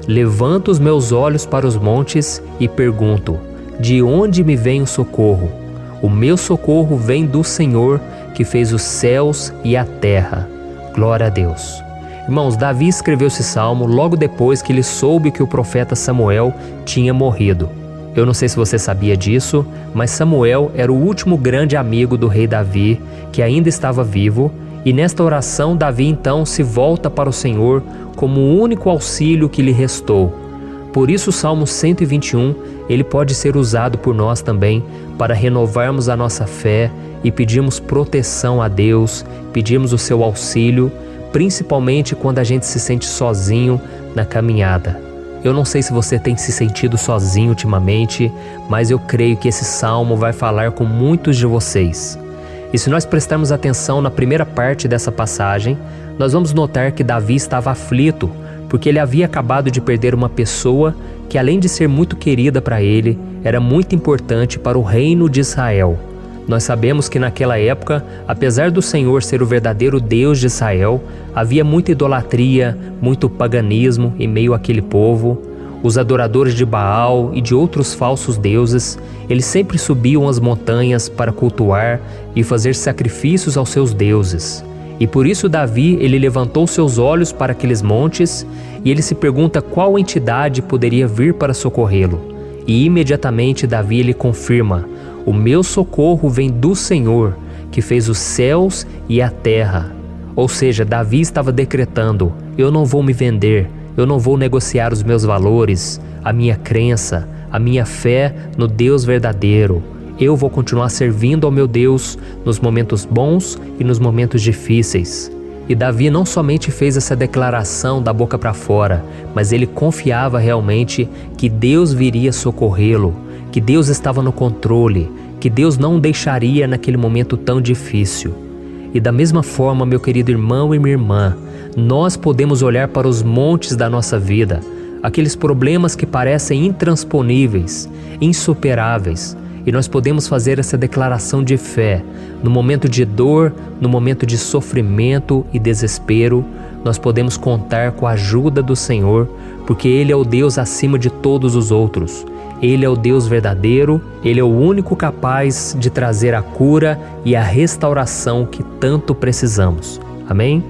Levanto os meus olhos para os montes e pergunto: de onde me vem o socorro? O meu socorro vem do Senhor, que fez os céus e a terra. Glória a Deus. Irmãos, Davi escreveu esse salmo logo depois que ele soube que o profeta Samuel tinha morrido. Eu não sei se você sabia disso, mas Samuel era o último grande amigo do rei Davi, que ainda estava vivo, e nesta oração Davi então se volta para o Senhor como o único auxílio que lhe restou. Por isso o Salmo 121, ele pode ser usado por nós também para renovarmos a nossa fé e pedirmos proteção a Deus, pedirmos o seu auxílio, principalmente quando a gente se sente sozinho na caminhada. Eu não sei se você tem se sentido sozinho ultimamente, mas eu creio que esse salmo vai falar com muitos de vocês. E se nós prestarmos atenção na primeira parte dessa passagem, nós vamos notar que Davi estava aflito, porque ele havia acabado de perder uma pessoa que, além de ser muito querida para ele, era muito importante para o reino de Israel. Nós sabemos que naquela época, apesar do Senhor ser o verdadeiro Deus de Israel, havia muita idolatria, muito paganismo em meio àquele povo. Os adoradores de Baal e de outros falsos deuses, eles sempre subiam as montanhas para cultuar e fazer sacrifícios aos seus deuses. E por isso Davi, ele levantou seus olhos para aqueles montes e ele se pergunta qual entidade poderia vir para socorrê-lo. E imediatamente Davi, ele confirma: o meu socorro vem do Senhor, que fez os céus e a terra. Ou seja, Davi estava decretando: eu não vou me vender, eu não vou negociar os meus valores, a minha crença, a minha fé no Deus verdadeiro. Eu vou continuar servindo ao meu Deus nos momentos bons e nos momentos difíceis. E Davi não somente fez essa declaração da boca para fora, mas ele confiava realmente que Deus viria socorrê-lo, que Deus estava no controle, que Deus não o deixaria naquele momento tão difícil. E da mesma forma, meu querido irmão e minha irmã, nós podemos olhar para os montes da nossa vida, aqueles problemas que parecem intransponíveis, insuperáveis, e nós podemos fazer essa declaração de fé. No momento de dor, no momento de sofrimento e desespero, nós podemos contar com a ajuda do Senhor, porque Ele é o Deus acima de todos os outros. Ele é o Deus verdadeiro, Ele é o único capaz de trazer a cura e a restauração que tanto precisamos. Amém?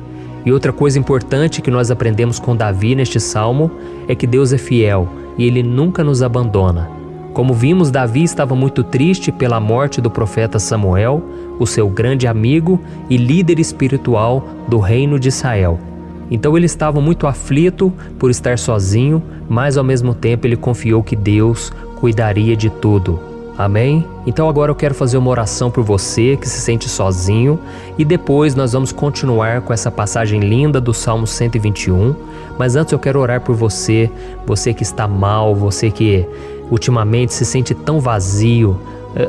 E outra coisa importante que nós aprendemos com Davi neste salmo é que Deus é fiel e Ele nunca nos abandona. Como vimos, Davi estava muito triste pela morte do profeta Samuel, o seu grande amigo e líder espiritual do reino de Israel. Então ele estava muito aflito por estar sozinho, mas ao mesmo tempo ele confiou que Deus cuidaria de tudo. Amém? Então agora eu quero fazer uma oração por você que se sente sozinho e depois nós vamos continuar com essa passagem linda do Salmo 121. Mas antes eu quero orar por você, você que está mal, você que ultimamente se sente tão vazio,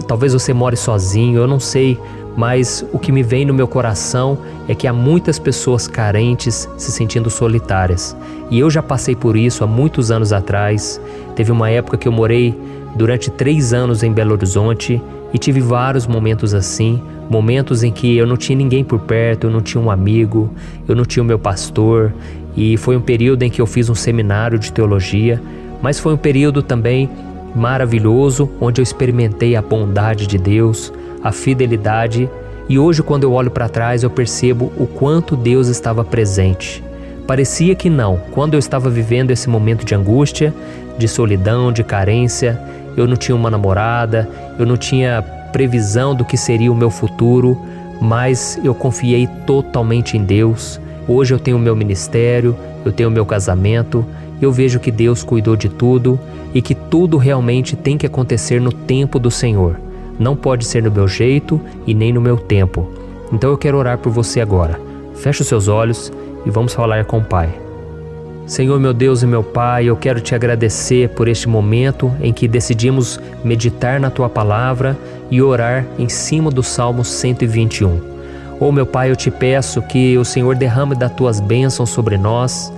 talvez você more sozinho, eu não sei, mas o que me vem no meu coração é que há muitas pessoas carentes se sentindo solitárias. E eu já passei por isso há muitos anos atrás. Teve uma época que eu morei durante 3 anos em Belo Horizonte e tive vários momentos assim, momentos em que eu não tinha ninguém por perto, eu não tinha um amigo, eu não tinha o meu pastor, e foi um período em que eu fiz um seminário de teologia, mas foi um período também maravilhoso, onde eu experimentei a bondade de Deus, a fidelidade, e hoje quando eu olho para trás eu percebo o quanto Deus estava presente. Parecia que não, quando eu estava vivendo esse momento de angústia, de solidão, de carência, eu não tinha uma namorada, eu não tinha previsão do que seria o meu futuro, mas eu confiei totalmente em Deus. Hoje eu tenho o meu ministério, eu tenho o meu casamento, eu vejo que Deus cuidou de tudo e que tudo realmente tem que acontecer no tempo do Senhor. Não pode ser no meu jeito e nem no meu tempo. Então eu quero orar por você agora. Feche os seus olhos e vamos falar com o Pai. Senhor, meu Deus e meu Pai, eu quero te agradecer por este momento em que decidimos meditar na Tua Palavra e orar em cima do Salmo 121. Oh, meu Pai, eu te peço que o Senhor derrame das Tuas bênçãos sobre nós,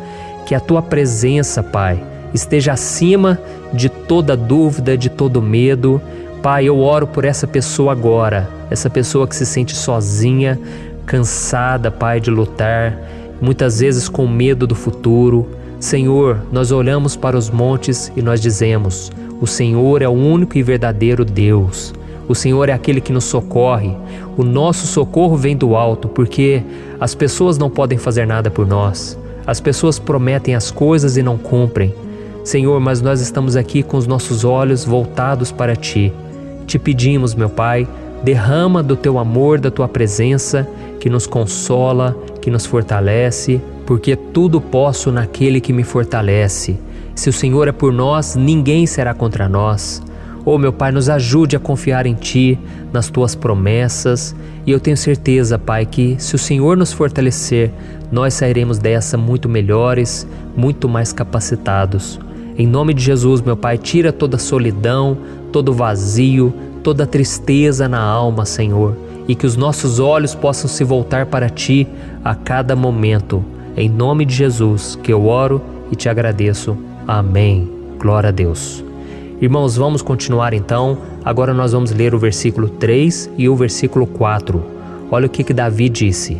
que a Tua presença, Pai, esteja acima de toda dúvida, de todo medo. Pai, eu oro por essa pessoa agora, essa pessoa que se sente sozinha, cansada, Pai, de lutar, muitas vezes com medo do futuro. Senhor, nós olhamos para os montes e nós dizemos: o Senhor é o único e verdadeiro Deus. O Senhor é aquele que nos socorre. O nosso socorro vem do alto, porque as pessoas não podem fazer nada por nós. As pessoas prometem as coisas e não cumprem. Senhor, mas nós estamos aqui com os nossos olhos voltados para Ti. Te pedimos, meu Pai, derrama do Teu amor, da Tua presença, que nos consola, que nos fortalece, porque tudo posso naquele que me fortalece. Se o Senhor é por nós, ninguém será contra nós. Oh, meu Pai, nos ajude a confiar em Ti, nas Tuas promessas, e eu tenho certeza, Pai, que se o Senhor nos fortalecer, nós sairemos dessa muito melhores, muito mais capacitados. Em nome de Jesus, meu Pai, tira toda a solidão, todo vazio, toda a tristeza na alma, Senhor, e que os nossos olhos possam se voltar para Ti a cada momento. Em nome de Jesus que eu oro e te agradeço. Amém. Glória a Deus. Irmãos, vamos continuar então. Agora nós vamos ler o versículo 3 e o versículo 4. Olha o que Davi disse: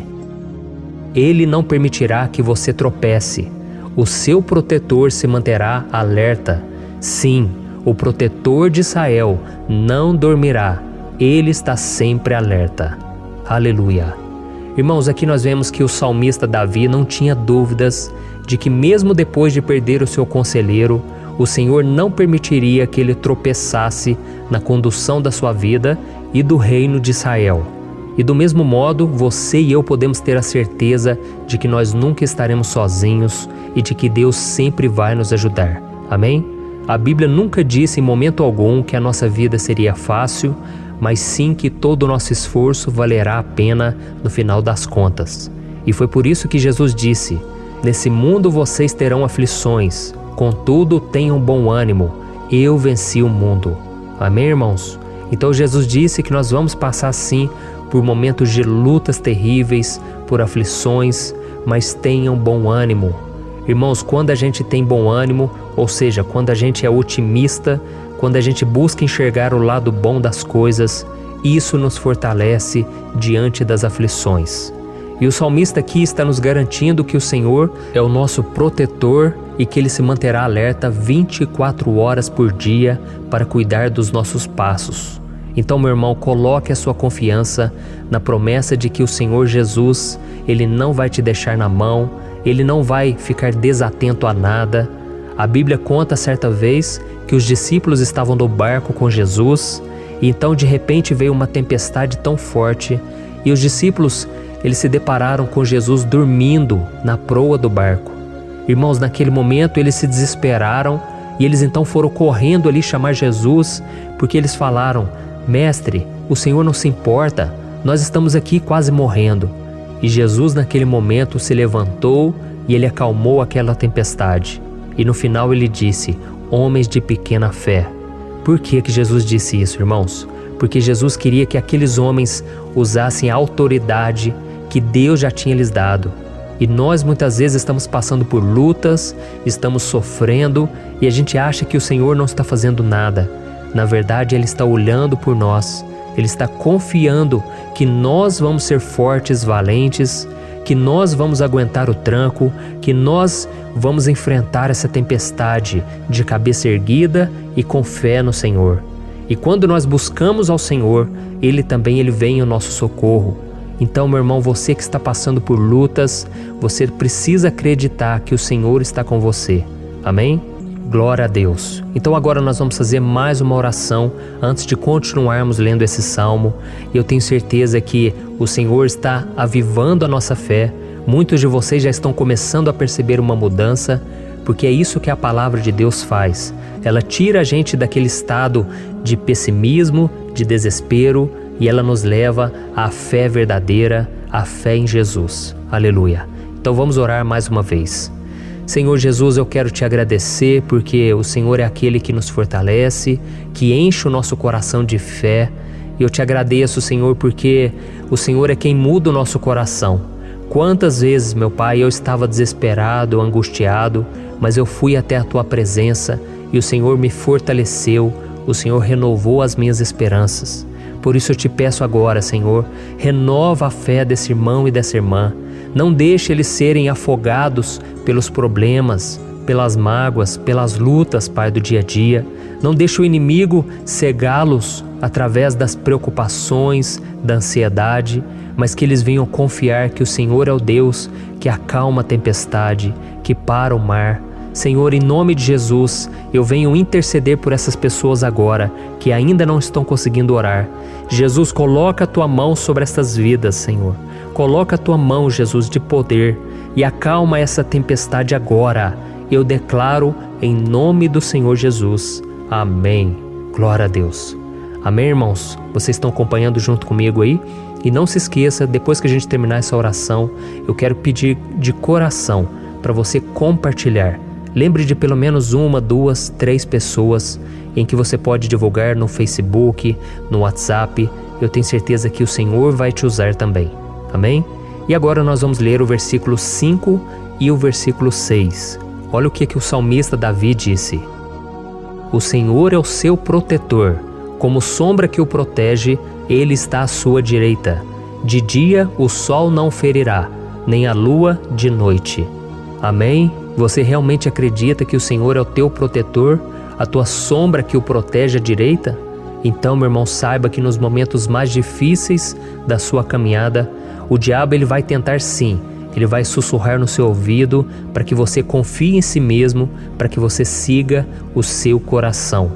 Ele não permitirá que você tropece. O seu protetor se manterá alerta. Sim, o protetor de Israel não dormirá. Ele está sempre alerta. Aleluia. Irmãos, aqui nós vemos que o salmista Davi não tinha dúvidas de que mesmo depois de perder o seu conselheiro, o Senhor não permitiria que ele tropeçasse na condução da sua vida e do reino de Israel. E do mesmo modo, você e eu podemos ter a certeza de que nós nunca estaremos sozinhos e de que Deus sempre vai nos ajudar. Amém? A Bíblia nunca disse em momento algum que a nossa vida seria fácil, mas sim que todo o nosso esforço valerá a pena no final das contas. E foi por isso que Jesus disse: Nesse mundo vocês terão aflições, contudo tenham bom ânimo, eu venci o mundo. Amém, irmãos? Então Jesus disse que nós vamos passar sim por momentos de lutas terríveis, por aflições, mas tenham bom ânimo. Irmãos, quando a gente tem bom ânimo, ou seja, quando a gente é otimista, quando a gente busca enxergar o lado bom das coisas, isso nos fortalece diante das aflições. E o salmista aqui está nos garantindo que o Senhor é o nosso protetor e que Ele se manterá alerta 24 horas por dia para cuidar dos nossos passos. Então, meu irmão, coloque a sua confiança na promessa de que o Senhor Jesus, Ele não vai te deixar na mão, Ele não vai ficar desatento a nada. A Bíblia conta certa vez que os discípulos estavam no barco com Jesus, e então de repente veio uma tempestade tão forte, e os discípulos, eles se depararam com Jesus dormindo na proa do barco. Irmãos, naquele momento eles se desesperaram, e eles então foram correndo ali chamar Jesus, porque eles falaram: Mestre, o Senhor não se importa, nós estamos aqui quase morrendo. E Jesus naquele momento se levantou e ele acalmou aquela tempestade. E no final ele disse: homens de pequena fé. Por que Jesus disse isso, irmãos? Porque Jesus queria que aqueles homens usassem a autoridade que Deus já tinha lhes dado. E nós muitas vezes estamos passando por lutas, estamos sofrendo e a gente acha que o Senhor não está fazendo nada. Na verdade, Ele está olhando por nós, Ele está confiando que nós vamos ser fortes, valentes, que nós vamos aguentar o tranco, que nós vamos enfrentar essa tempestade de cabeça erguida e com fé no Senhor. E quando nós buscamos ao Senhor, Ele vem ao nosso socorro. Então, meu irmão, você que está passando por lutas, você precisa acreditar que o Senhor está com você. Amém? Glória a Deus. Então agora nós vamos fazer mais uma oração antes de continuarmos lendo esse salmo. E eu tenho certeza que o Senhor está avivando a nossa fé. Muitos de vocês já estão começando a perceber uma mudança, porque é isso que a palavra de Deus faz. Ela tira a gente daquele estado de pessimismo, de desespero, e ela nos leva à fé verdadeira, à fé em Jesus. Aleluia. Então vamos orar mais uma vez. Senhor Jesus, eu quero te agradecer porque o Senhor é aquele que nos fortalece, que enche o nosso coração de fé. E eu te agradeço, Senhor, porque o Senhor é quem muda o nosso coração. Quantas vezes, meu Pai, eu estava desesperado, angustiado, mas eu fui até a Tua presença e o Senhor me fortaleceu, o Senhor renovou as minhas esperanças. Por isso eu te peço agora, Senhor, renova a fé desse irmão e dessa irmã. Não deixe eles serem afogados pelos problemas, pelas mágoas, pelas lutas, Pai, do dia a dia. Não deixe o inimigo cegá-los através das preocupações, da ansiedade, mas que eles venham confiar que o Senhor é o Deus que acalma a tempestade, que para o mar. Senhor, em nome de Jesus, eu venho interceder por essas pessoas agora que ainda não estão conseguindo orar. Jesus, coloca a Tua mão sobre essas vidas, Senhor. Coloca a Tua mão, Jesus, de poder e acalma essa tempestade agora. Eu declaro em nome do Senhor Jesus. Amém. Glória a Deus. Amém, irmãos? Vocês estão acompanhando junto comigo aí? E não se esqueça, depois que a gente terminar essa oração, eu quero pedir de coração para você compartilhar. Lembre de pelo menos 1, 2, 3 pessoas em que você pode divulgar no Facebook, no WhatsApp. Eu tenho certeza que o Senhor vai te usar também. Amém? E agora nós vamos ler o versículo 5 e o versículo 6. Olha o que o salmista Davi disse. O Senhor é o seu protetor, como sombra que o protege, Ele está à sua direita. De dia o sol não ferirá, nem a lua de noite. Amém? Você realmente acredita que o Senhor é o teu protetor, a tua sombra que o protege à direita? Então, meu irmão, saiba que nos momentos mais difíceis da sua caminhada, o diabo ele vai tentar sim, ele vai sussurrar no seu ouvido para que você confie em si mesmo, para que você siga o seu coração.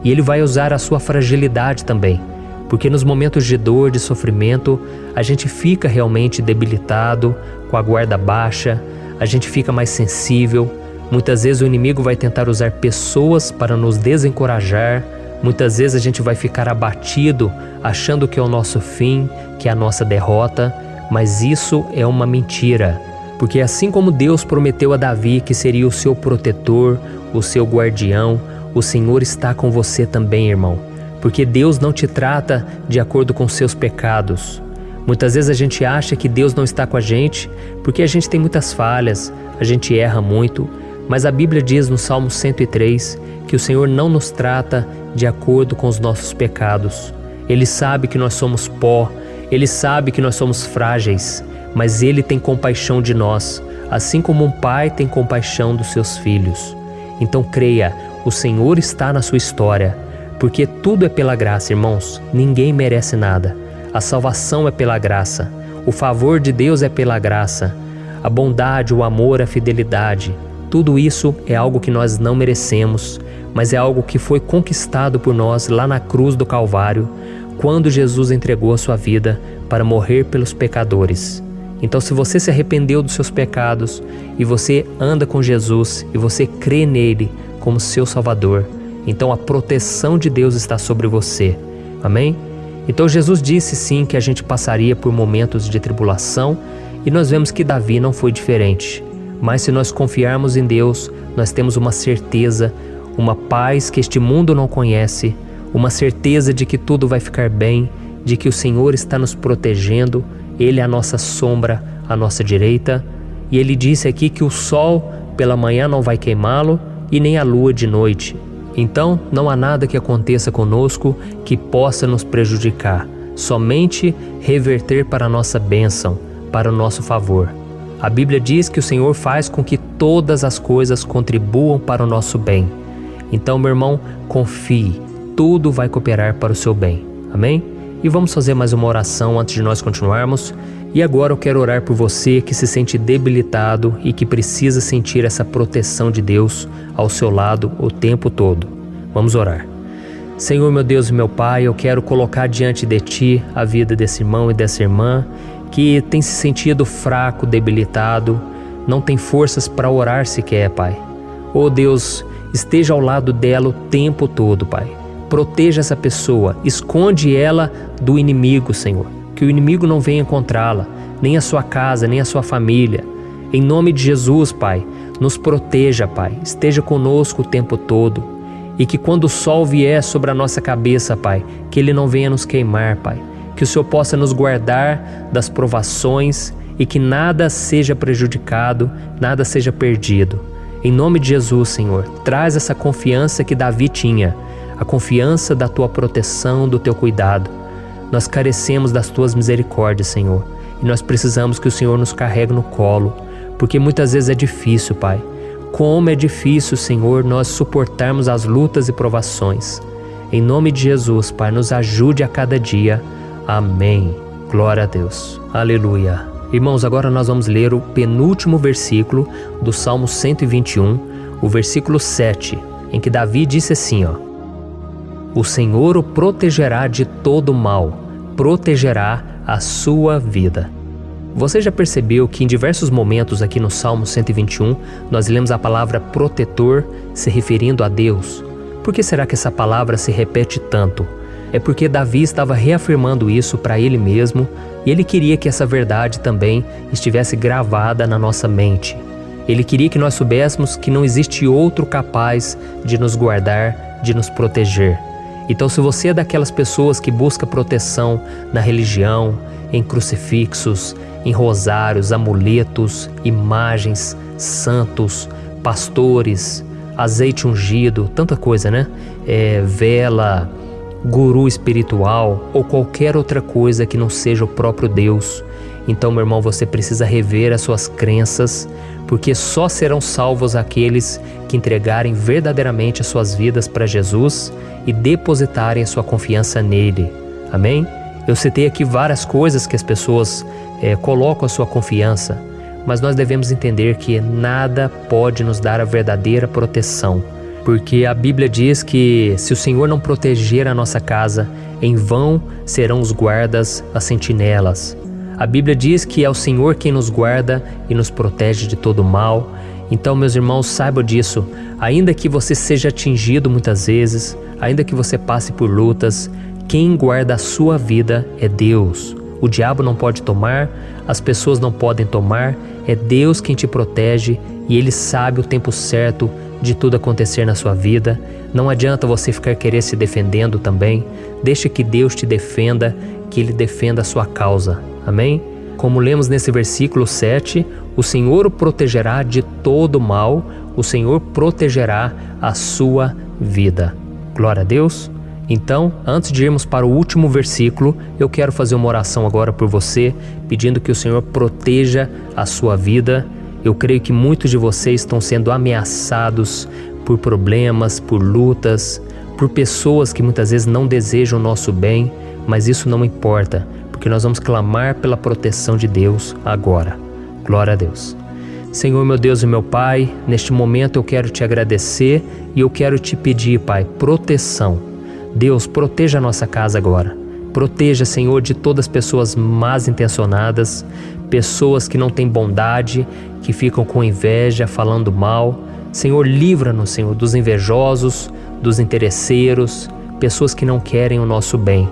E ele vai usar a sua fragilidade também, porque nos momentos de dor, de sofrimento, a gente fica realmente debilitado, com a guarda baixa, a gente fica mais sensível. Muitas vezes o inimigo vai tentar usar pessoas para nos desencorajar. Muitas vezes a gente vai ficar abatido, achando que é o nosso fim, que é a nossa derrota. Mas isso é uma mentira. Porque assim como Deus prometeu a Davi que seria o seu protetor, o seu guardião, o Senhor está com você também, irmão. Porque Deus não te trata de acordo com seus pecados. Muitas vezes a gente acha que Deus não está com a gente porque a gente tem muitas falhas, a gente erra muito, mas a Bíblia diz no Salmo 103 que o Senhor não nos trata de acordo com os nossos pecados. Ele sabe que nós somos pó, Ele sabe que nós somos frágeis, mas Ele tem compaixão de nós, assim como um pai tem compaixão dos seus filhos. Então creia, o Senhor está na sua história, porque tudo é pela graça, irmãos, ninguém merece nada. A salvação é pela graça, o favor de Deus é pela graça, a bondade, o amor, a fidelidade, tudo isso é algo que nós não merecemos, mas é algo que foi conquistado por nós lá na cruz do Calvário, quando Jesus entregou a sua vida para morrer pelos pecadores. Então, se você se arrependeu dos seus pecados e você anda com Jesus e você crê nele como seu Salvador, então a proteção de Deus está sobre você. Amém? Então Jesus disse sim que a gente passaria por momentos de tribulação e nós vemos que Davi não foi diferente. Mas se nós confiarmos em Deus, nós temos uma certeza, uma paz que este mundo não conhece, uma certeza de que tudo vai ficar bem, de que o Senhor está nos protegendo, Ele é a nossa sombra, à nossa direita. E Ele disse aqui que o sol pela manhã não vai queimá-lo e nem a lua de noite. Então não há nada que aconteça conosco que possa nos prejudicar, somente reverter para a nossa bênção, para o nosso favor. A Bíblia diz que o Senhor faz com que todas as coisas contribuam para o nosso bem. Então, meu irmão, confie, tudo vai cooperar para o seu bem. Amém? E vamos fazer mais uma oração antes de nós continuarmos. E agora eu quero orar por você que se sente debilitado e que precisa sentir essa proteção de Deus ao seu lado o tempo todo. Vamos orar. Senhor, meu Deus e meu Pai, eu quero colocar diante de Ti a vida desse irmão e dessa irmã que tem se sentido fraco, debilitado, não tem forças para orar sequer, Pai. Oh Deus, esteja ao lado dela o tempo todo, Pai. Proteja essa pessoa, esconde ela do inimigo, Senhor. Que o inimigo não venha encontrá-la, nem a sua casa, nem a sua família. Em nome de Jesus, Pai, nos proteja, Pai. Esteja conosco o tempo todo. E que quando o sol vier sobre a nossa cabeça, Pai, que ele não venha nos queimar, Pai. Que o Senhor possa nos guardar das provações e que nada seja prejudicado, nada seja perdido. Em nome de Jesus, Senhor, traz essa confiança que Davi tinha, a confiança da Tua proteção, do Teu cuidado. Nós carecemos das Tuas misericórdias, Senhor, e nós precisamos que o Senhor nos carregue no colo, porque muitas vezes é difícil, Pai. Como é difícil, Senhor, nós suportarmos as lutas e provações. Em nome de Jesus, Pai, nos ajude a cada dia. Amém. Glória a Deus. Aleluia. Irmãos, agora nós vamos ler o penúltimo versículo do Salmo 121, o versículo 7, em que Davi disse assim, O Senhor o protegerá de todo mal, protegerá a sua vida. Você já percebeu que em diversos momentos aqui no Salmo 121, nós lemos a palavra protetor se referindo a Deus? Por que será que essa palavra se repete tanto? É porque Davi estava reafirmando isso para ele mesmo e ele queria que essa verdade também estivesse gravada na nossa mente. Ele queria que nós soubéssemos que não existe outro capaz de nos guardar, de nos proteger. Então, se você é daquelas pessoas que busca proteção na religião, em crucifixos, em rosários, amuletos, imagens, santos, pastores, azeite ungido, tanta coisa, né? Vela, guru espiritual ou qualquer outra coisa que não seja o próprio Deus. Então, meu irmão, você precisa rever as suas crenças, porque só serão salvos aqueles que entregarem verdadeiramente as suas vidas para Jesus e depositarem a sua confiança nele. Amém? Eu citei aqui várias coisas que as pessoas colocam a sua confiança, mas nós devemos entender que nada pode nos dar a verdadeira proteção. Porque a Bíblia diz que se o Senhor não proteger a nossa casa, em vão serão os guardas, as sentinelas. A Bíblia diz que é o Senhor quem nos guarda e nos protege de todo mal. Então, meus irmãos, saibam disso. Ainda que você seja atingido muitas vezes, ainda que você passe por lutas, quem guarda a sua vida é Deus. O diabo não pode tomar, as pessoas não podem tomar, é Deus quem te protege e Ele sabe o tempo certo de tudo acontecer na sua vida. Não adianta você ficar querer se defendendo também. Deixe que Deus te defenda, que Ele defenda a sua causa. Amém? Como lemos nesse versículo 7, o Senhor o protegerá de todo mal, o Senhor protegerá a sua vida. Glória a Deus. Então, antes de irmos para o último versículo, eu quero fazer uma oração agora por você, pedindo que o Senhor proteja a sua vida. Eu creio que muitos de vocês estão sendo ameaçados por problemas, por lutas, por pessoas que muitas vezes não desejam o nosso bem, mas isso não importa, porque nós vamos clamar pela proteção de Deus agora. Glória a Deus. Senhor, meu Deus e meu Pai, neste momento eu quero te agradecer e eu quero te pedir, Pai, proteção. Deus, proteja a nossa casa agora. Proteja, Senhor, de todas as pessoas mal intencionadas, pessoas que não têm bondade, que ficam com inveja, falando mal. Senhor, livra-nos, Senhor, dos invejosos, dos interesseiros, pessoas que não querem o nosso bem.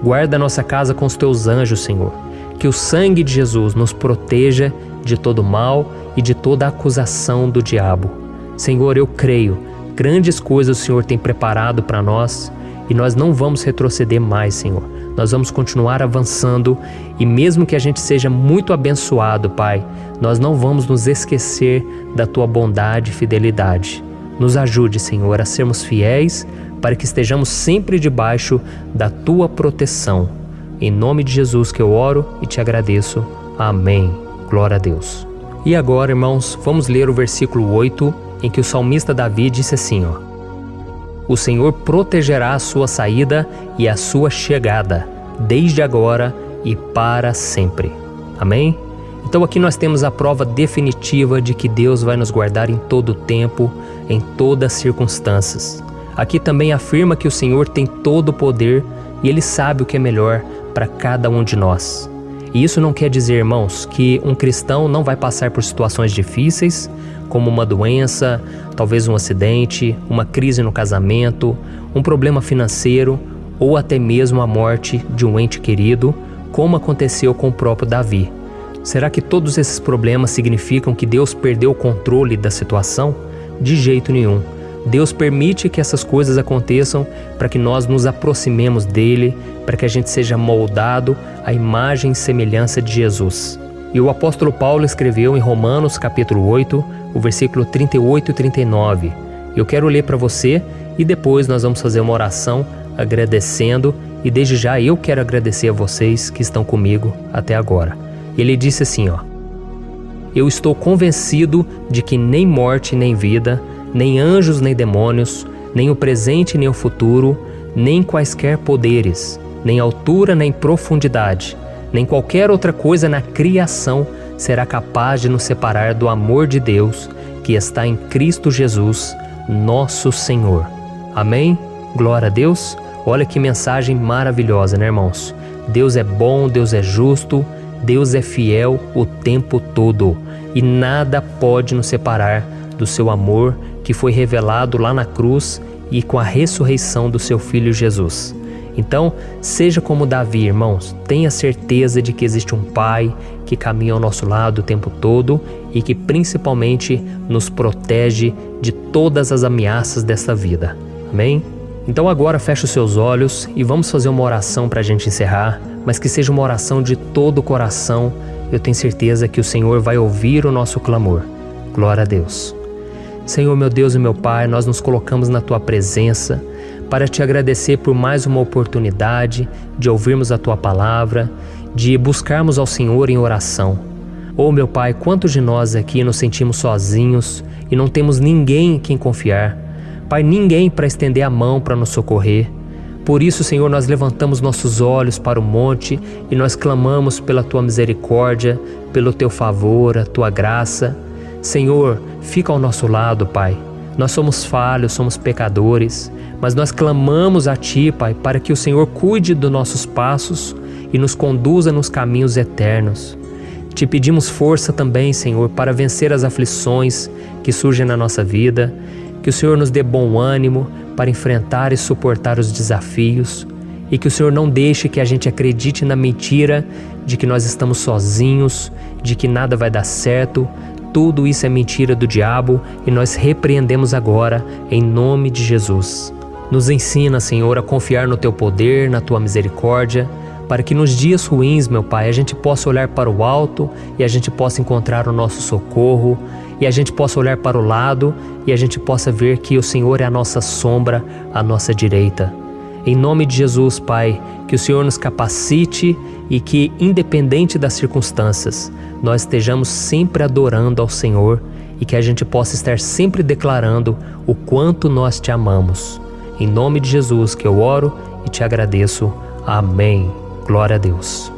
Guarda a nossa casa com os teus anjos, Senhor. Que o sangue de Jesus nos proteja de todo mal e de toda acusação do diabo. Senhor, eu creio, grandes coisas o Senhor tem preparado para nós e nós não vamos retroceder mais, Senhor. Nós vamos continuar avançando e mesmo que a gente seja muito abençoado, Pai, nós não vamos nos esquecer da Tua bondade e fidelidade. Nos ajude, Senhor, a sermos fiéis para que estejamos sempre debaixo da Tua proteção. Em nome de Jesus que eu oro e te agradeço. Amém. Glória a Deus. E agora, irmãos, vamos ler o versículo 8, em que o salmista Davi disse assim, O Senhor protegerá a sua saída e a sua chegada, desde agora e para sempre. Amém? Então aqui nós temos a prova definitiva de que Deus vai nos guardar em todo o tempo, em todas as circunstâncias. Aqui também afirma que o Senhor tem todo o poder e Ele sabe o que é melhor para cada um de nós. E isso não quer dizer, irmãos, que um cristão não vai passar por situações difíceis, como uma doença, talvez um acidente, uma crise no casamento, um problema financeiro ou até mesmo a morte de um ente querido, como aconteceu com o próprio Davi. Será que todos esses problemas significam que Deus perdeu o controle da situação? De jeito nenhum. Deus permite que essas coisas aconteçam para que nós nos aproximemos dele, para que a gente seja moldado à imagem e semelhança de Jesus. E o apóstolo Paulo escreveu em Romanos capítulo 8, o versículo 38 e 39. Eu quero ler para você e depois nós vamos fazer uma oração agradecendo e desde já eu quero agradecer a vocês que estão comigo até agora. Ele disse assim, Eu estou convencido de que nem morte nem vida, nem anjos nem demônios, nem o presente nem o futuro, nem quaisquer poderes, nem altura nem profundidade, nem qualquer outra coisa na criação será capaz de nos separar do amor de Deus que está em Cristo Jesus, nosso Senhor. Amém? Glória a Deus. Olha que mensagem maravilhosa, né, irmãos? Deus é bom, Deus é justo, Deus é fiel o tempo todo e nada pode nos separar do seu amor que foi revelado lá na cruz e com a ressurreição do seu Filho Jesus. Então, seja como Davi, irmãos, tenha certeza de que existe um Pai que caminha ao nosso lado o tempo todo e que principalmente nos protege de todas as ameaças desta vida. Amém? Então agora feche os seus olhos e vamos fazer uma oração para a gente encerrar, mas que seja uma oração de todo o coração. Eu tenho certeza que o Senhor vai ouvir o nosso clamor. Glória a Deus. Senhor, meu Deus e meu Pai, nós nos colocamos na Tua presença para Te agradecer por mais uma oportunidade de ouvirmos a Tua palavra, de buscarmos ao Senhor em oração. Oh, meu Pai, quantos de nós aqui nos sentimos sozinhos e não temos ninguém em quem confiar. Pai, ninguém para estender a mão para nos socorrer. Por isso, Senhor, nós levantamos nossos olhos para o monte e nós clamamos pela Tua misericórdia, pelo Teu favor, a Tua graça. Senhor, fica ao nosso lado, Pai. Nós somos falhos, somos pecadores, mas nós clamamos a Ti, Pai, para que o Senhor cuide dos nossos passos e nos conduza nos caminhos eternos. Te pedimos força também, Senhor, para vencer as aflições que surgem na nossa vida, que o Senhor nos dê bom ânimo para enfrentar e suportar os desafios e que o Senhor não deixe que a gente acredite na mentira de que nós estamos sozinhos, de que nada vai dar certo. Tudo isso é mentira do diabo e nós repreendemos agora em nome de Jesus. Nos ensina, Senhor, a confiar no Teu poder, na Tua misericórdia, para que nos dias ruins, meu Pai, a gente possa olhar para o alto e a gente possa encontrar o nosso socorro, e a gente possa olhar para o lado e a gente possa ver que o Senhor é a nossa sombra, a nossa direita. Em nome de Jesus, Pai, que o Senhor nos capacite e que, independente das circunstâncias, nós estejamos sempre adorando ao Senhor e que a gente possa estar sempre declarando o quanto nós Te amamos. Em nome de Jesus que eu oro e Te agradeço. Amém. Glória a Deus.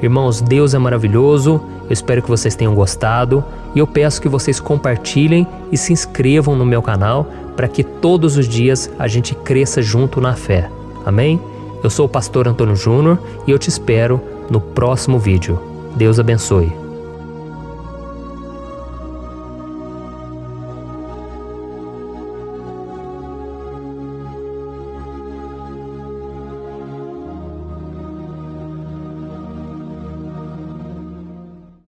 Irmãos, Deus é maravilhoso Eu espero que vocês tenham gostado e eu peço que vocês compartilhem e se inscrevam no meu canal para que todos os dias a gente cresça junto na fé. Amém? Eu sou o pastor Antônio Júnior e eu te espero no próximo vídeo. Deus abençoe.